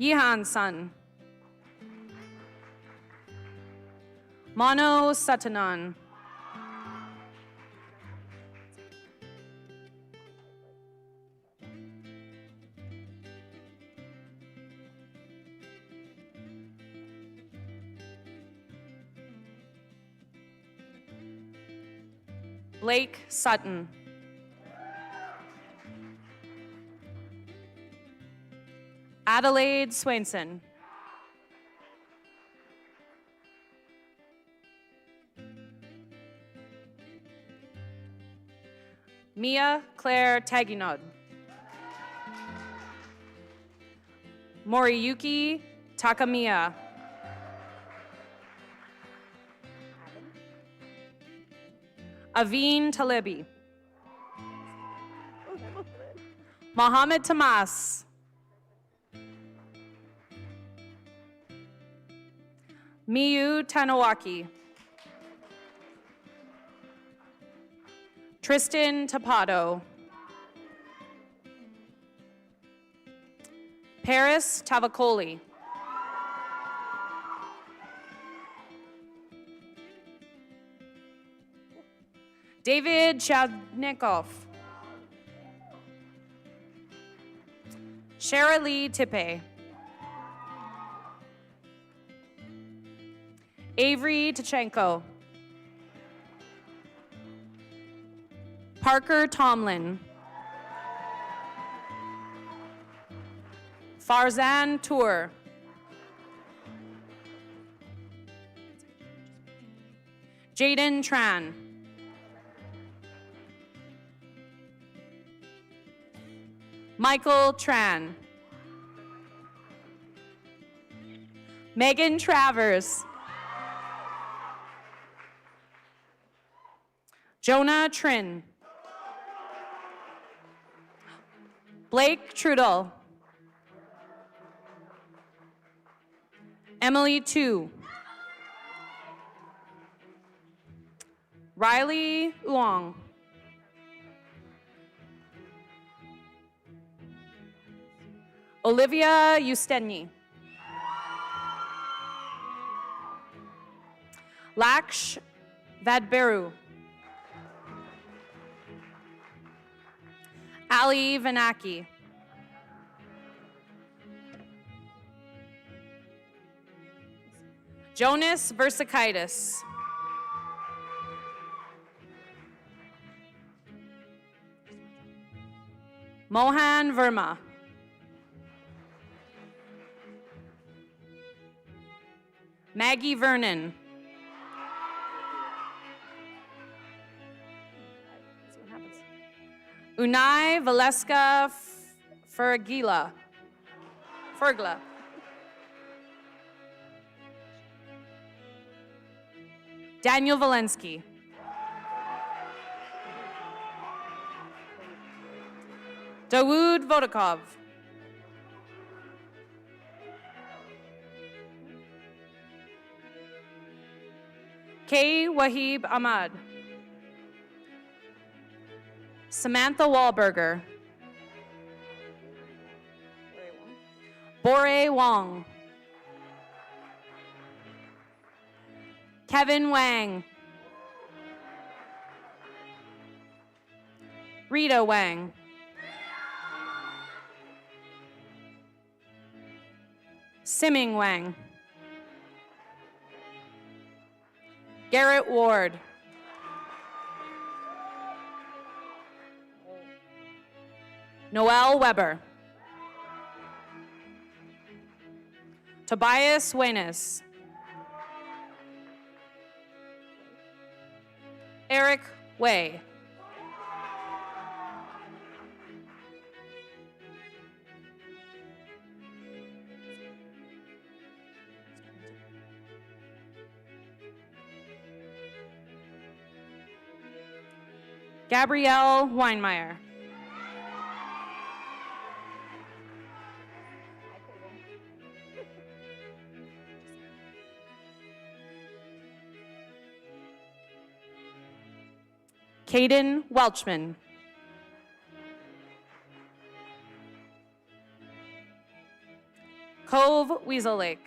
Yihan Sun. Mano Satanan. Blake Sutton. Adelaide Swainson. Mia Claire Taginod. Moriyuki Takamiya. Aveen Talibi. Mohammed Tamas. Miyu Tanawaki. Tristan Tapado. Paris Tavakoli. David Chadnikov. Shara Lee Tippe. Avery Tachenko. Parker Tomlin. Farzan Tour. Jaden Tran. Michael Tran. Megan Travers. Jonah Trin. Blake Trudel. Emily Tu. Riley Uong. Olivia Usteni. Laksh Vadberu. Ali Vanaki. Jonas Versakaitis. Mohan Verma. Maggie Vernon. Unai Valeska Fergila. Fergla. Daniel Valensky. Dawood Vodakov. K. Wahib Ahmad. Samantha Wahlberger. Bore Wong. Kevin Wang. Rita Wang. Simming Wang. Garrett Ward. Noel Weber. Tobias Wenis. Eric Way. Gabrielle Weinmeier. Caden Welchman. Cove Weasel Lake.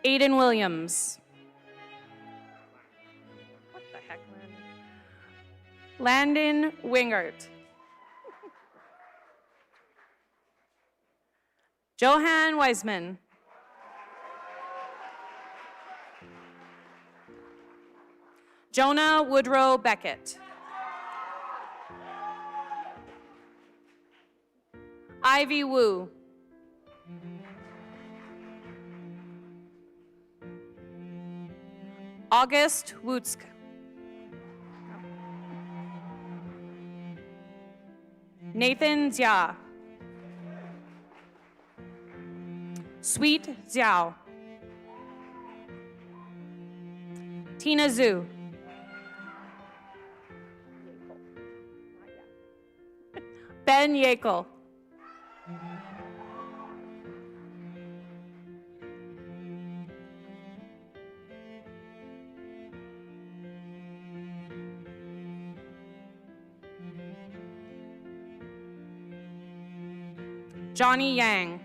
Aiden Williams. What the heck, Landon Wingert. Johan Weisman. Jonah Woodrow Beckett. Ivy Wu. August Wutsk. Nathan Jia. Sweet Xiao. Tina Zhu. Ben Yekel. Johnny Yang.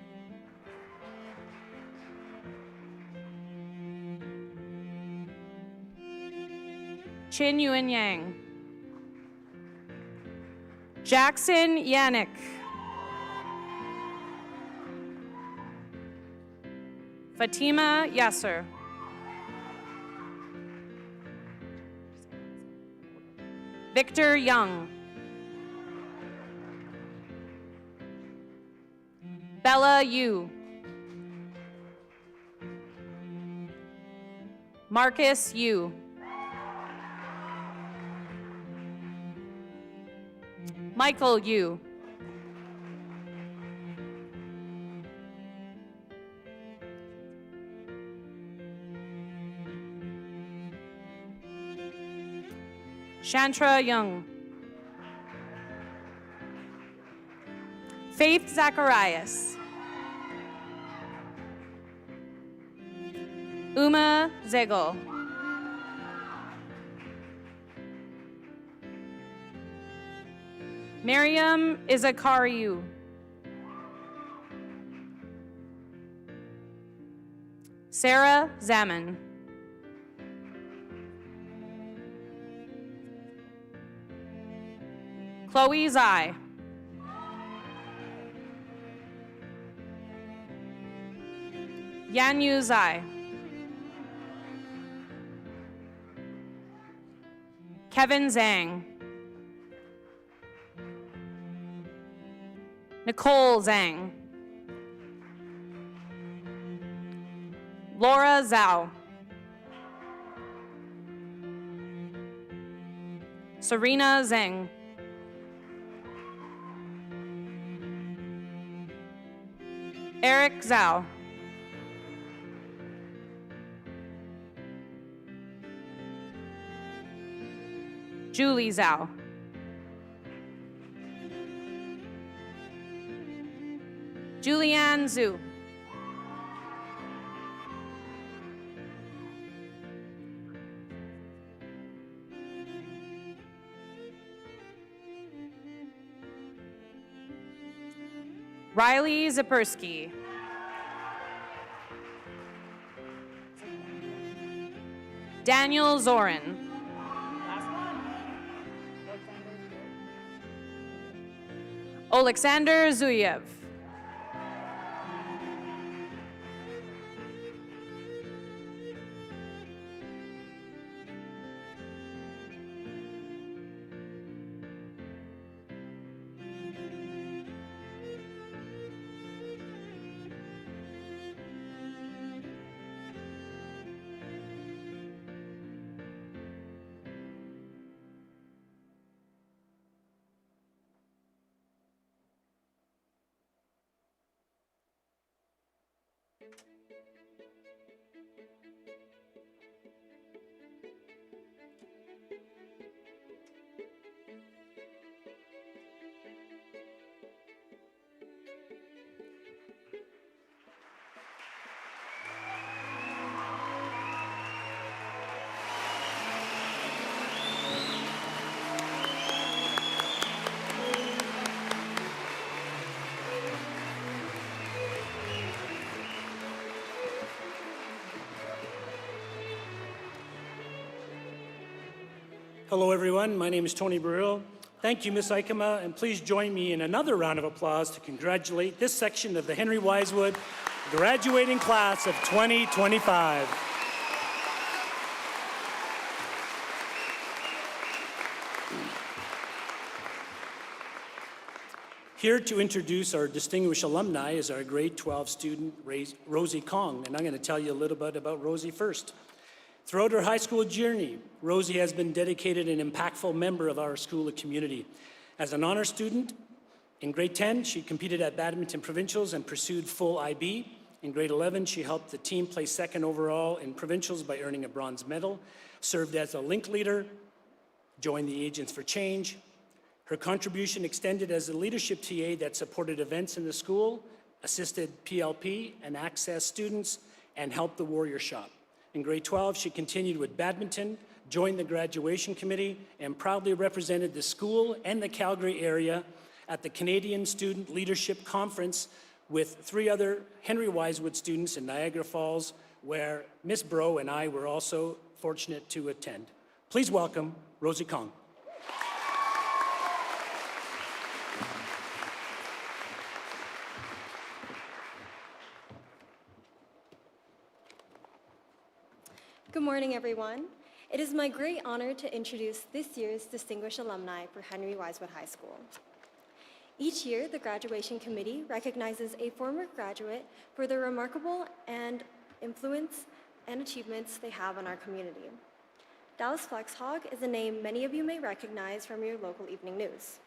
Chin Yuen Yang. Jackson Yannick. Fatima Yasser. Victor Young. Bella Yu. Marcus Yu. Michael Yu. Shantra Young. Faith Zacharias. Uma Zegel. Miriam Izakariu. Sarah Zaman. Chloe Zai. Yanyu Zai. Kevin Zhang. Nicole Zhang. Laura Zhao. Serena Zheng. Eric Zhao. Julie Zhao. Julianne Zhu. Riley Zapersky. Daniel Zorin. Alexander Zuyev. Hello, everyone. My name is Tony Burrill. Thank you, Ms. Ikema, and please join me in another round of applause to congratulate this section of the Henry Wisewood graduating class of 2025. Here to introduce our distinguished alumni is our grade 12 student, Rosie Kong, and I'm going to tell you a little bit about Rosie first. Throughout her high school journey, Rosie has been dedicated and impactful member of our school community. As an honor student, in grade 10, she competed at badminton provincials and pursued full IB. In grade 11, she helped the team place second overall in provincials by earning a bronze medal, served as a link leader, joined the Agents for Change. Her contribution extended as a leadership TA that supported events in the school, assisted PLP and Access students, and helped the Warrior Shop. In grade 12, she continued with badminton, joined the graduation committee, and proudly represented the school and the Calgary area at the Canadian Student Leadership Conference with 3 other Henry Wisewood students in Niagara Falls, where Ms. Bro and I were also fortunate to attend. Please welcome Rosie Kong. Good morning, everyone. It is my great honor to introduce this year's distinguished alumni for Henry Wisewood High School. Each year, the graduation committee recognizes a former graduate for their remarkable and influence and achievements they have on our community. Dallas Flexhog is a name many of you may recognize from your local evening news.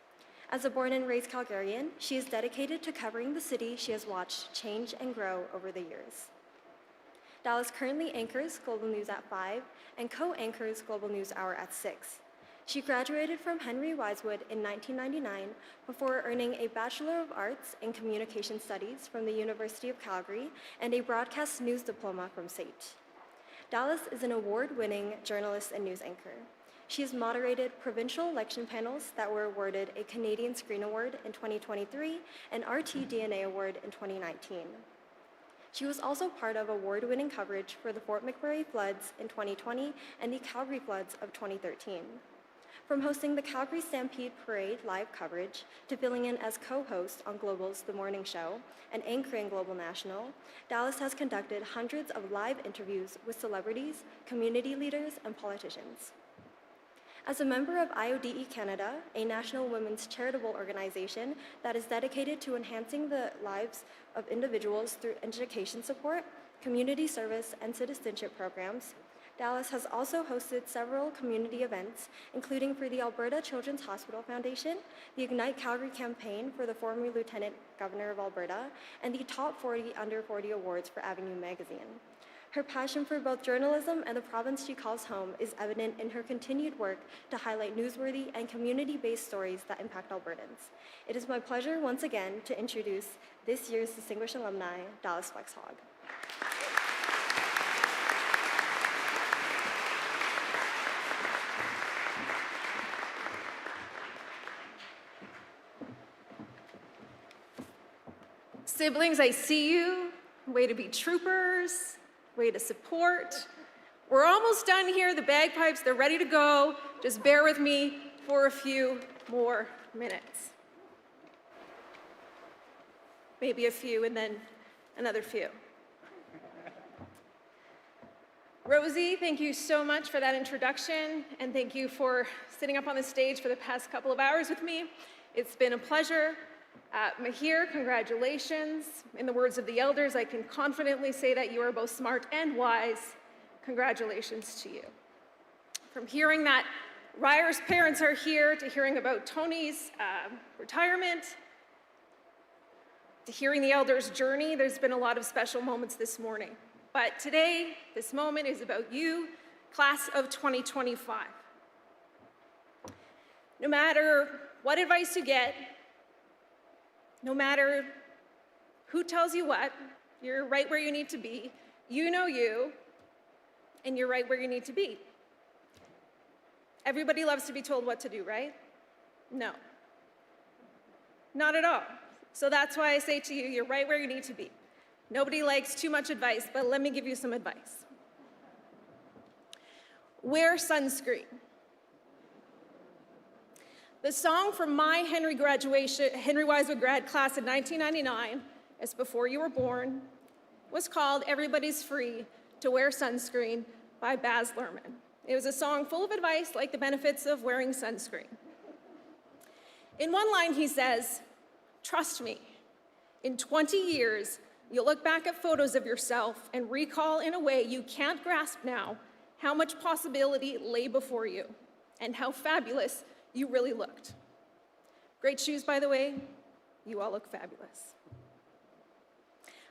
As a born and raised Calgarian, she is dedicated to covering the city she has watched change and grow over the years. Dallas currently anchors Global News at 5 and co-anchors Global News Hour at 6. She graduated from Henry Wisewood in 1999 before earning a Bachelor of Arts in Communication Studies from the University of Calgary and a Broadcast News Diploma from SAIT. Dallas is an award-winning journalist and news anchor. She has moderated provincial election panels that were awarded a Canadian Screen Award in 2023 and RTDNA Award in 2019. She was also part of award-winning coverage for the Fort McMurray floods in 2020 and the Calgary floods of 2013. From hosting the Calgary Stampede Parade live coverage to filling in as co-host on Global's The Morning Show and anchoring Global National, Dallas has conducted hundreds of live interviews with celebrities, community leaders, and politicians. As a member of IODE Canada, a national women's charitable organization that is dedicated to enhancing the lives of individuals through education support, community service, and citizenship programs, Dallas has also hosted several community events, including for the Alberta Children's Hospital Foundation, the Ignite Calgary campaign for the former Lieutenant Governor of Alberta, and the Top 40 Under 40 Awards for Avenue Magazine. Her passion for both journalism and the province she calls home is evident in her continued work to highlight newsworthy and community-based stories that impact Albertans. It is my pleasure once again to introduce this year's Distinguished Alumni, Dallas Flex-Hogg. Siblings, I see you. Way to be troopers. Way to support. We're almost done here. The bagpipes, they're ready to go. Just bear with me for a few more minutes. Maybe a few and then another few. Rosie, thank you so much for that introduction, and thank you for sitting up on the stage for the past couple of hours with me. It's been a pleasure. Mahir, congratulations. In the words of the elders, I can confidently say that you are both smart and wise. Congratulations to you. From hearing that Ryer's parents are here, to hearing about Tony's retirement, to hearing the elders' journey, there's been a lot of special moments this morning. But today, this moment is about you, class of 2025. No matter what advice you get, no matter who tells you what, you're right where you need to be. You know you, and you're right where you need to be. Everybody loves to be told what to do, right? No. Not at all. So that's why I say to you, you're right where you need to be. Nobody likes too much advice, but let me give you some advice. Wear sunscreen. The song from my Henry Wisewood grad class in 1999, as before you were born, was called Everybody's Free to Wear Sunscreen by Baz Luhrmann. It was a song full of advice like the benefits of wearing sunscreen. In one line he says, "Trust me, in 20 years, you'll look back at photos of yourself and recall in a way you can't grasp now how much possibility lay before you and how fabulous you really looked." Great shoes, by the way. You all look fabulous.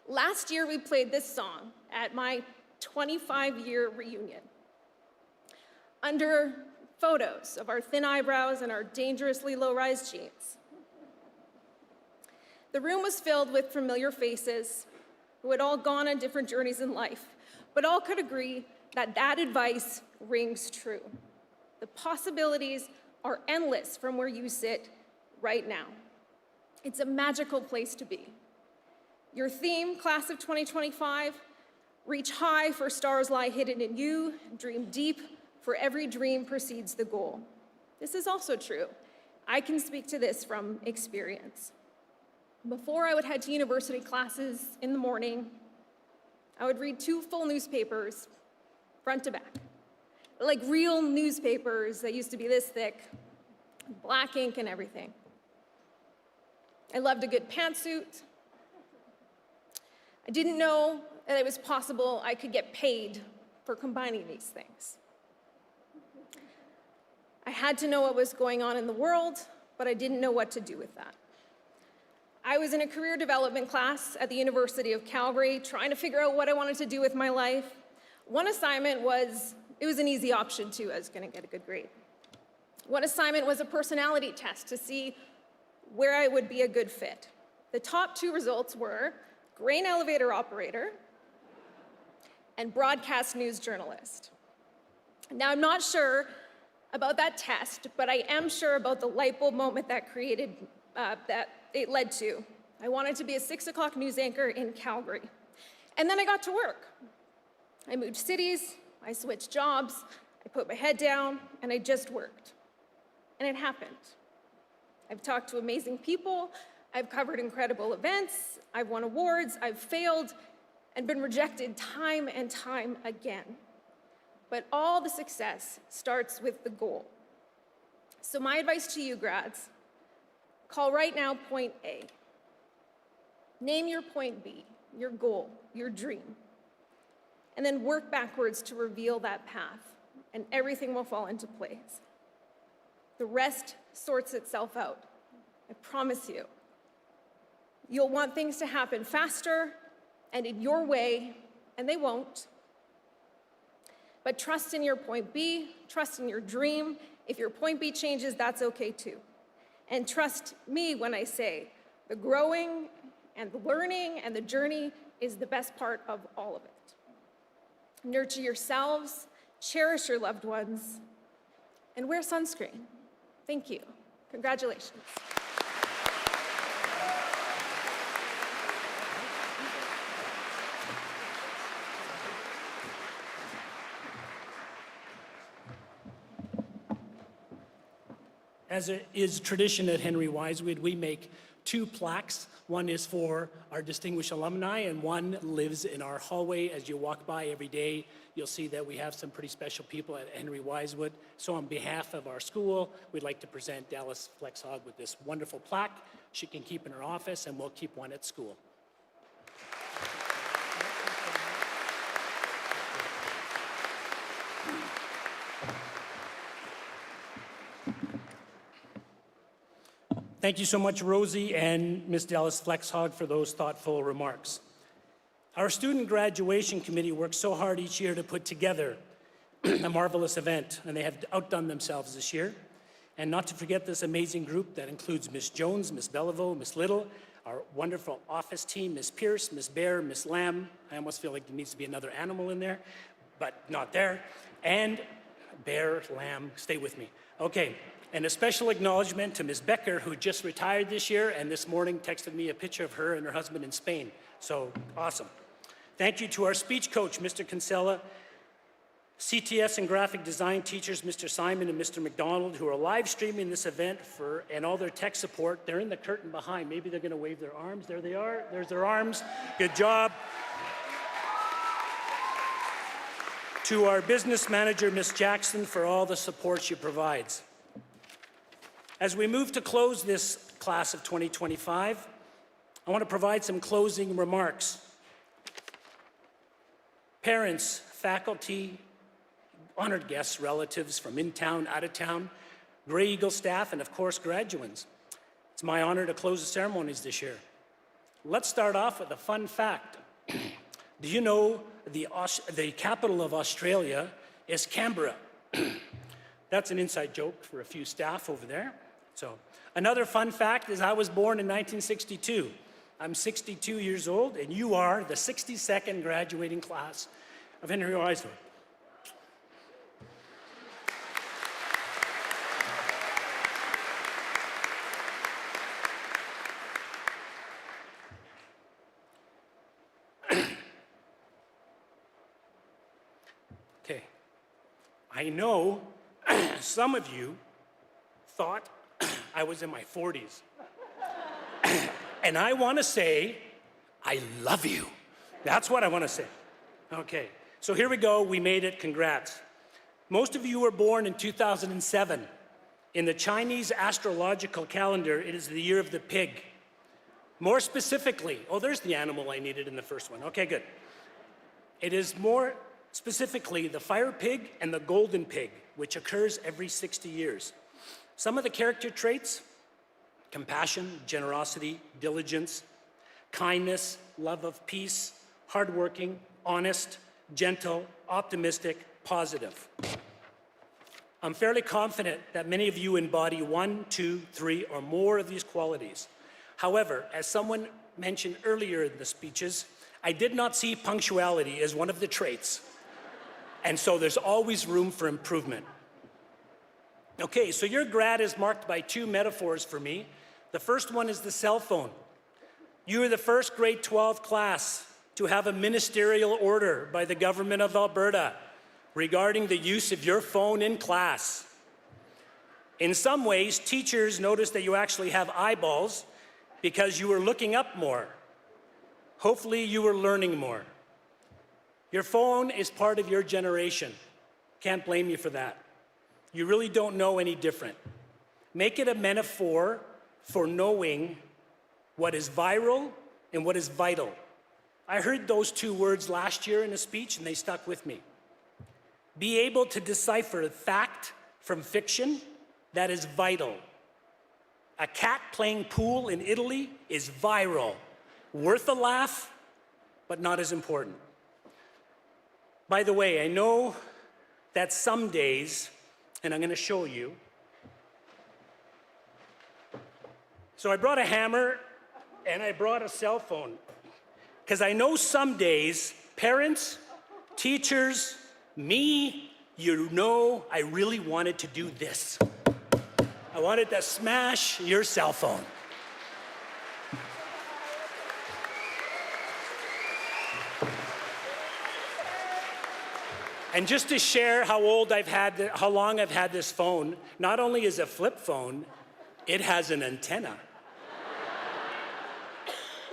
Last year, we played this song at my 25-year reunion. Under photos of our thin eyebrows and our dangerously low-rise jeans. The room was filled with familiar faces who had all gone on different journeys in life, but all could agree that that advice rings true. The possibilities are endless from where you sit right now. It's a magical place to be. Your theme, class of 2025, reach high for stars lie hidden in you, dream deep, for every dream precedes the goal. This is also true. I can speak to this from experience. Before I would head to university classes in the morning, I would read 2 full newspapers, front to back. Like real newspapers that used to be this thick, black ink and everything. I loved a good pantsuit. I didn't know that it was possible I could get paid for combining these things. I had to know what was going on in the world, but I didn't know what to do with that. I was in a career development class at the University of Calgary, trying to figure out what I wanted to do with my life. One assignment was, it was an easy option too, I was gonna get a good grade. One assignment was a personality test to see where I would be a good fit. The top 2 results were grain elevator operator and broadcast news journalist. Now, I'm not sure about that test, but I am sure about the light bulb moment that that it led to. I wanted to be a 6 o'clock news anchor in Calgary. And then I got to work. I moved cities, I switched jobs, I put my head down, and I just worked. and it happened. I've talked to amazing people, I've covered incredible events, I've won awards, I've failed, and been rejected time and time again. But all the success starts with the goal. So my advice to you, grads, call right now point A. Name your point B, your goal, your dream, and then work backwards to reveal that path, and everything will fall into place. The rest sorts itself out, I promise you. You'll want things to happen faster and in your way, and they won't. But trust in your point B, trust in your dream. If your point B changes, that's okay too. And trust me when I say the growing and the learning and the journey is the best part of all of it. Nurture yourselves, cherish your loved ones, and wear sunscreen. Thank you. Congratulations. As it is tradition at Henry Wisewood, we make 2 plaques. One is for our distinguished alumni, and one lives in our hallway. As you walk by every day, you'll see that we have some pretty special people at Henry Wisewood. So on behalf of our school, we'd like to present Dallas Flexhog with this wonderful plaque. She can keep in her office, and we'll keep one at school. Thank you so much, Rosie and Ms. Dallas Flexhog, for those thoughtful remarks. Our student graduation committee works so hard each year to put together a marvelous event, and they have outdone themselves this year. And not to forget this amazing group that includes Ms. Jones, Ms. Beliveau, Ms. Little, our wonderful office team, Ms. Pierce, Ms. Bear, Ms. Lamb. I almost feel like there needs to be another animal in there, but not there. And Bear, Lamb, stay with me. Okay. And a special acknowledgement to Ms. Becker, who just retired this year and this morning texted me a picture of her and her husband in Spain. So awesome. Thank you to our speech coach, Mr. Kinsella, CTS and graphic design teachers, Mr. Simon and Mr. McDonald, who are live streaming this event and all their tech support. They're in the curtain behind. Maybe they're going to wave their arms. There they are. There's their arms. Good job. To our business manager, Ms. Jackson, for all the support she provides. As we move to close this class of 2025, I want to provide some closing remarks. Parents, faculty, honored guests, relatives from in town, out of town, Grey Eagle staff, and of course, graduates. It's my honor to close the ceremonies this year. Let's start off with a fun fact. Do you know the capital of Australia is Canberra? That's an inside joke for a few staff over there. So, another fun fact is I was born in 1962. I'm 62 years old, and you are the 62nd graduating class of Henry Wisewood. Okay, I know some of you thought I was in my 40s. And I want to say, I love you. That's what I want to say. Okay, so here we go. We made it. Congrats. Most of you were born in 2007. In the Chinese astrological calendar, it is the year of the pig. More specifically, oh, there's the animal I needed in the first one. Okay, good. It is more specifically the fire pig and the golden pig, which occurs every 60 years. Some of the character traits: compassion, generosity, diligence, kindness, love of peace, hardworking, honest, gentle, optimistic, positive. I'm fairly confident that many of you embody 1, 2, 3, or more of these qualities. However, as someone mentioned earlier in the speeches, I did not see punctuality as one of the traits. And so there's always room for improvement. Okay, so your grad is marked by 2 metaphors for me. The first one is the cell phone. You are the first grade 12 class to have a ministerial order by the government of Alberta regarding the use of your phone in class. In some ways, teachers notice that you actually have eyeballs because you were looking up more. Hopefully, you were learning more. Your phone is part of your generation. Can't blame you for that. You really don't know any different. Make it a metaphor for knowing what is viral and what is vital. I heard those two words last year in a speech and they stuck with me. Be able to decipher fact from fiction, that is vital. A cat playing pool in Italy is viral. Worth a laugh, but not as important. By the way, I know that some days, and I'm going to show you. So I brought a hammer and I brought a cell phone because I know some days, parents, teachers, me, you know, I really wanted to do this. I wanted to smash your cell phone. And just to share how long I've had this phone, not only is it a flip phone, it has an antenna.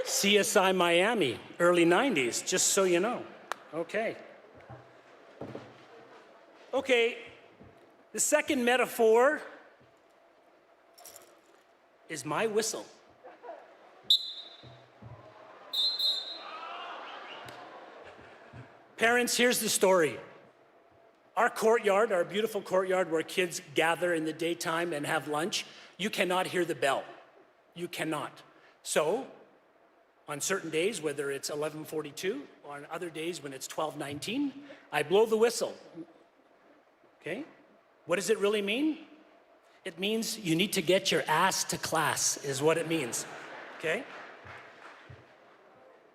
CSI Miami, early 90s, just so you know. Okay. Okay, the second metaphor is my whistle. Parents, here's the story. Our courtyard, our beautiful courtyard where kids gather in the daytime and have lunch, you cannot hear the bell. You cannot. So, on certain days, whether it's 11:42 or on other days when it's 12:19, I blow the whistle. Okay? What does it really mean? It means you need to get your ass to class, is what it means. Okay?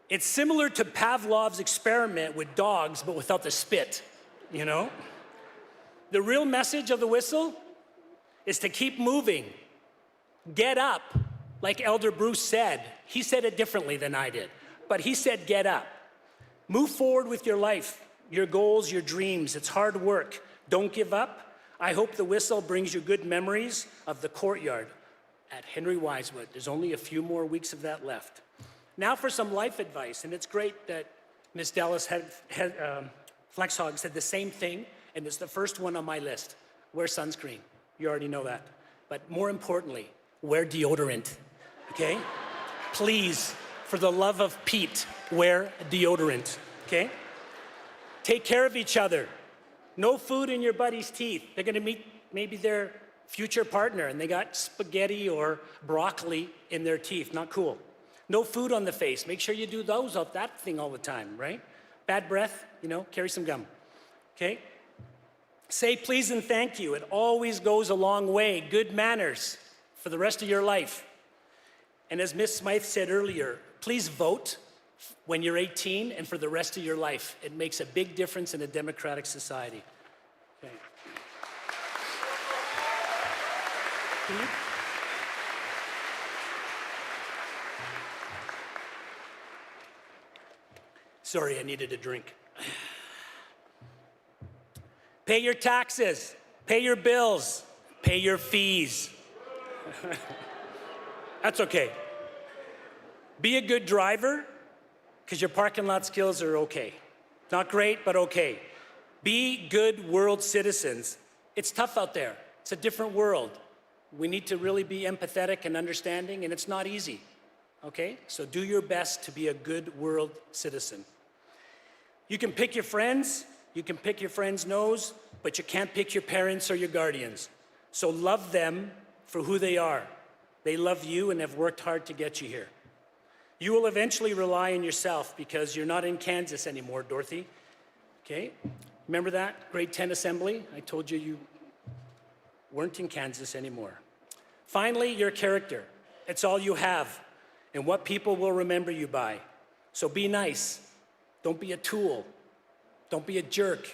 It's similar to Pavlov's experiment with dogs, but without the spit, you know? The real message of the whistle is to keep moving. Get up, like Elder Bruce said. He said it differently than I did, but he said get up. Move forward with your life, your goals, your dreams. It's hard work. Don't give up. I hope the whistle brings you good memories of the courtyard at Henry Wisewood. There's only a few more weeks of that left. Now for some life advice, and it's great that Ms. Dallas Flexhog said the same thing, and it's the first one on my list. Wear sunscreen. You already know that. But more importantly, wear deodorant, okay? Please, for the love of Pete, wear deodorant, okay? Take care of each other. No food in your buddy's teeth. They're gonna meet maybe their future partner and they got spaghetti or broccoli in their teeth. Not cool. No food on the face. Make sure you do that thing all the time, right? Bad breath, you know, carry some gum, okay? Say please and thank you. It always goes a long way. Good manners for the rest of your life. And as Ms. Smythe said earlier, please vote when you're 18 and for the rest of your life. It makes a big difference in a democratic society. Okay. Sorry, I needed a drink. Pay your taxes, pay your bills, pay your fees. That's okay. Be a good driver, because your parking lot skills are okay. Not great, but okay. Be good world citizens. It's tough out there. It's a different world. We need to really be empathetic and understanding, and it's not easy, okay? So do your best to be a good world citizen. You can pick your friends, you can pick your friend's nose, but you can't pick your parents or your guardians. So love them for who they are. They love you and have worked hard to get you here. You will eventually rely on yourself because you're not in Kansas anymore, Dorothy. Okay? Remember that grade 10 assembly? I told you you weren't in Kansas anymore. Finally, your character. It's all you have and what people will remember you by. So be nice. Don't be a tool. Don't be a jerk.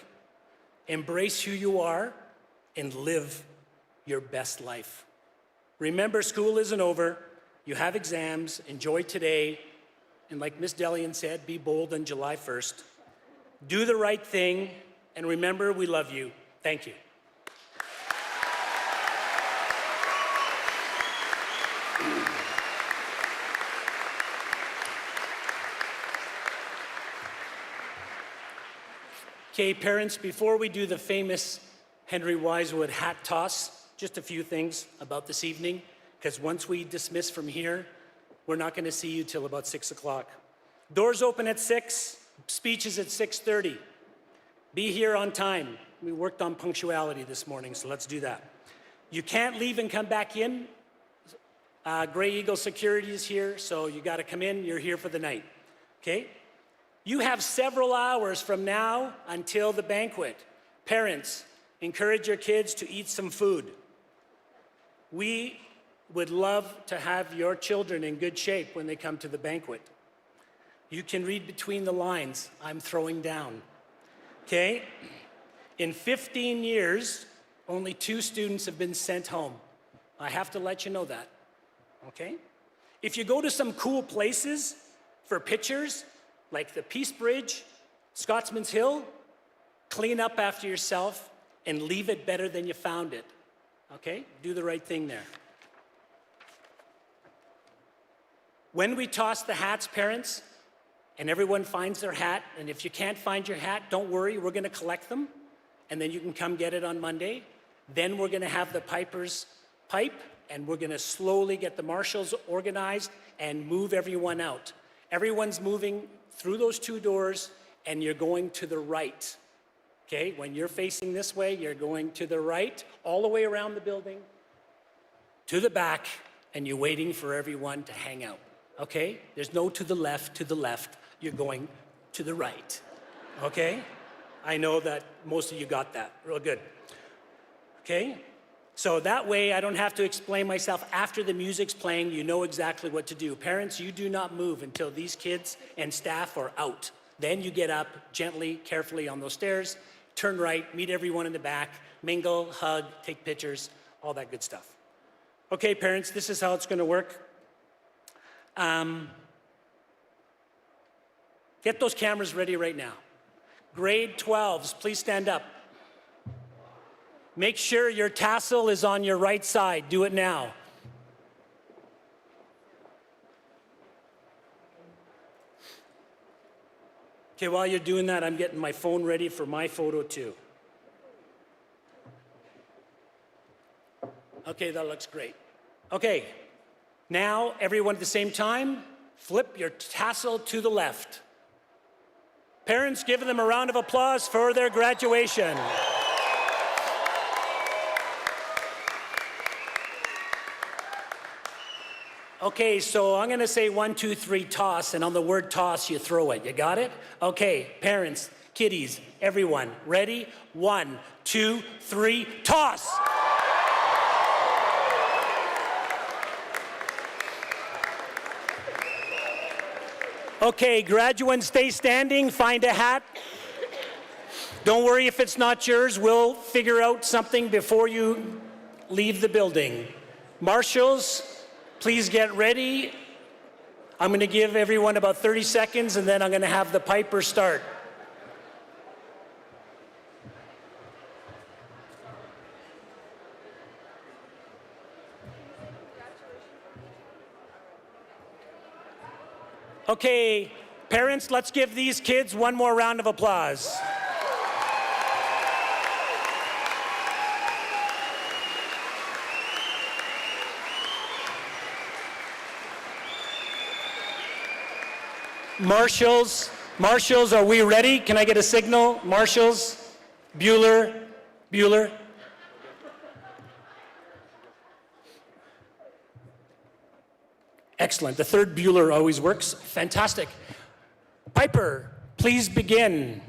Embrace who you are and live your best life. Remember, school isn't over. You have exams. Enjoy today. And like Ms. Delian said, be bold on July 1st. Do the right thing. And remember, we love you. Thank you. Okay, parents, before we do the famous Henry Wisewood hat toss, just a few things about this evening, because once we dismiss from here, we're not going to see you till about 6 o'clock. Doors open at 6, speech is at 6:30. Be here on time. We worked on punctuality this morning, so let's do that. You can't leave and come back in. Grey Eagle Security is here, so you got to come in. You're here for the night, okay? You have several hours from now until the banquet. Parents, encourage your kids to eat some food. We would love to have your children in good shape when they come to the banquet. You can read between the lines. I'm throwing down, okay? In 15 years, only 2 students have been sent home. I have to let you know that, okay? If you go to some cool places for pictures, like the Peace Bridge, Scotsman's Hill, clean up after yourself and leave it better than you found it, okay? Do the right thing there. When we toss the hats, parents, and everyone finds their hat, and if you can't find your hat, don't worry, we're gonna collect them, and then you can come get it on Monday. Then we're gonna have the pipers pipe, and we're gonna slowly get the marshals organized and move everyone out. Everyone's moving through those 2 doors, and you're going to the right, okay? When you're facing this way, you're going to the right, all the way around the building, to the back, and you're waiting for everyone to hang out, okay? There's no to the left, you're going to the right, okay? I know that most of you got that, real good, okay? So that way I don't have to explain myself. After the music's playing, you know exactly what to do. Parents, you do not move until these kids and staff are out. Then you get up gently, carefully on those stairs, turn right, meet everyone in the back, mingle, hug, take pictures, all that good stuff. Okay, parents, this is how it's gonna work. Get those cameras ready right now. Grade 12s, please stand up. Make sure your tassel is on your right side. Do it now. Okay, while you're doing that, I'm getting my phone ready for my photo too. Okay, that looks great. Okay, now everyone at the same time, flip your tassel to the left. Parents, give them a round of applause for their graduation. Okay, so I'm gonna say 1, 2, 3, toss, and on the word toss, you throw it. You got it? Okay, parents, kiddies, everyone, ready? 1, 2, 3, toss! Okay, graduates, stay standing, find a hat. Don't worry if it's not yours, we'll figure out something before you leave the building. Marshals, please get ready. I'm going to give everyone about 30 seconds and then I'm going to have the piper start. Okay, parents, let's give these kids one more round of applause. Marshals, are we ready? Can I get a signal? Marshals, Bueller. Excellent, the third Bueller always works. Fantastic. Piper, please begin.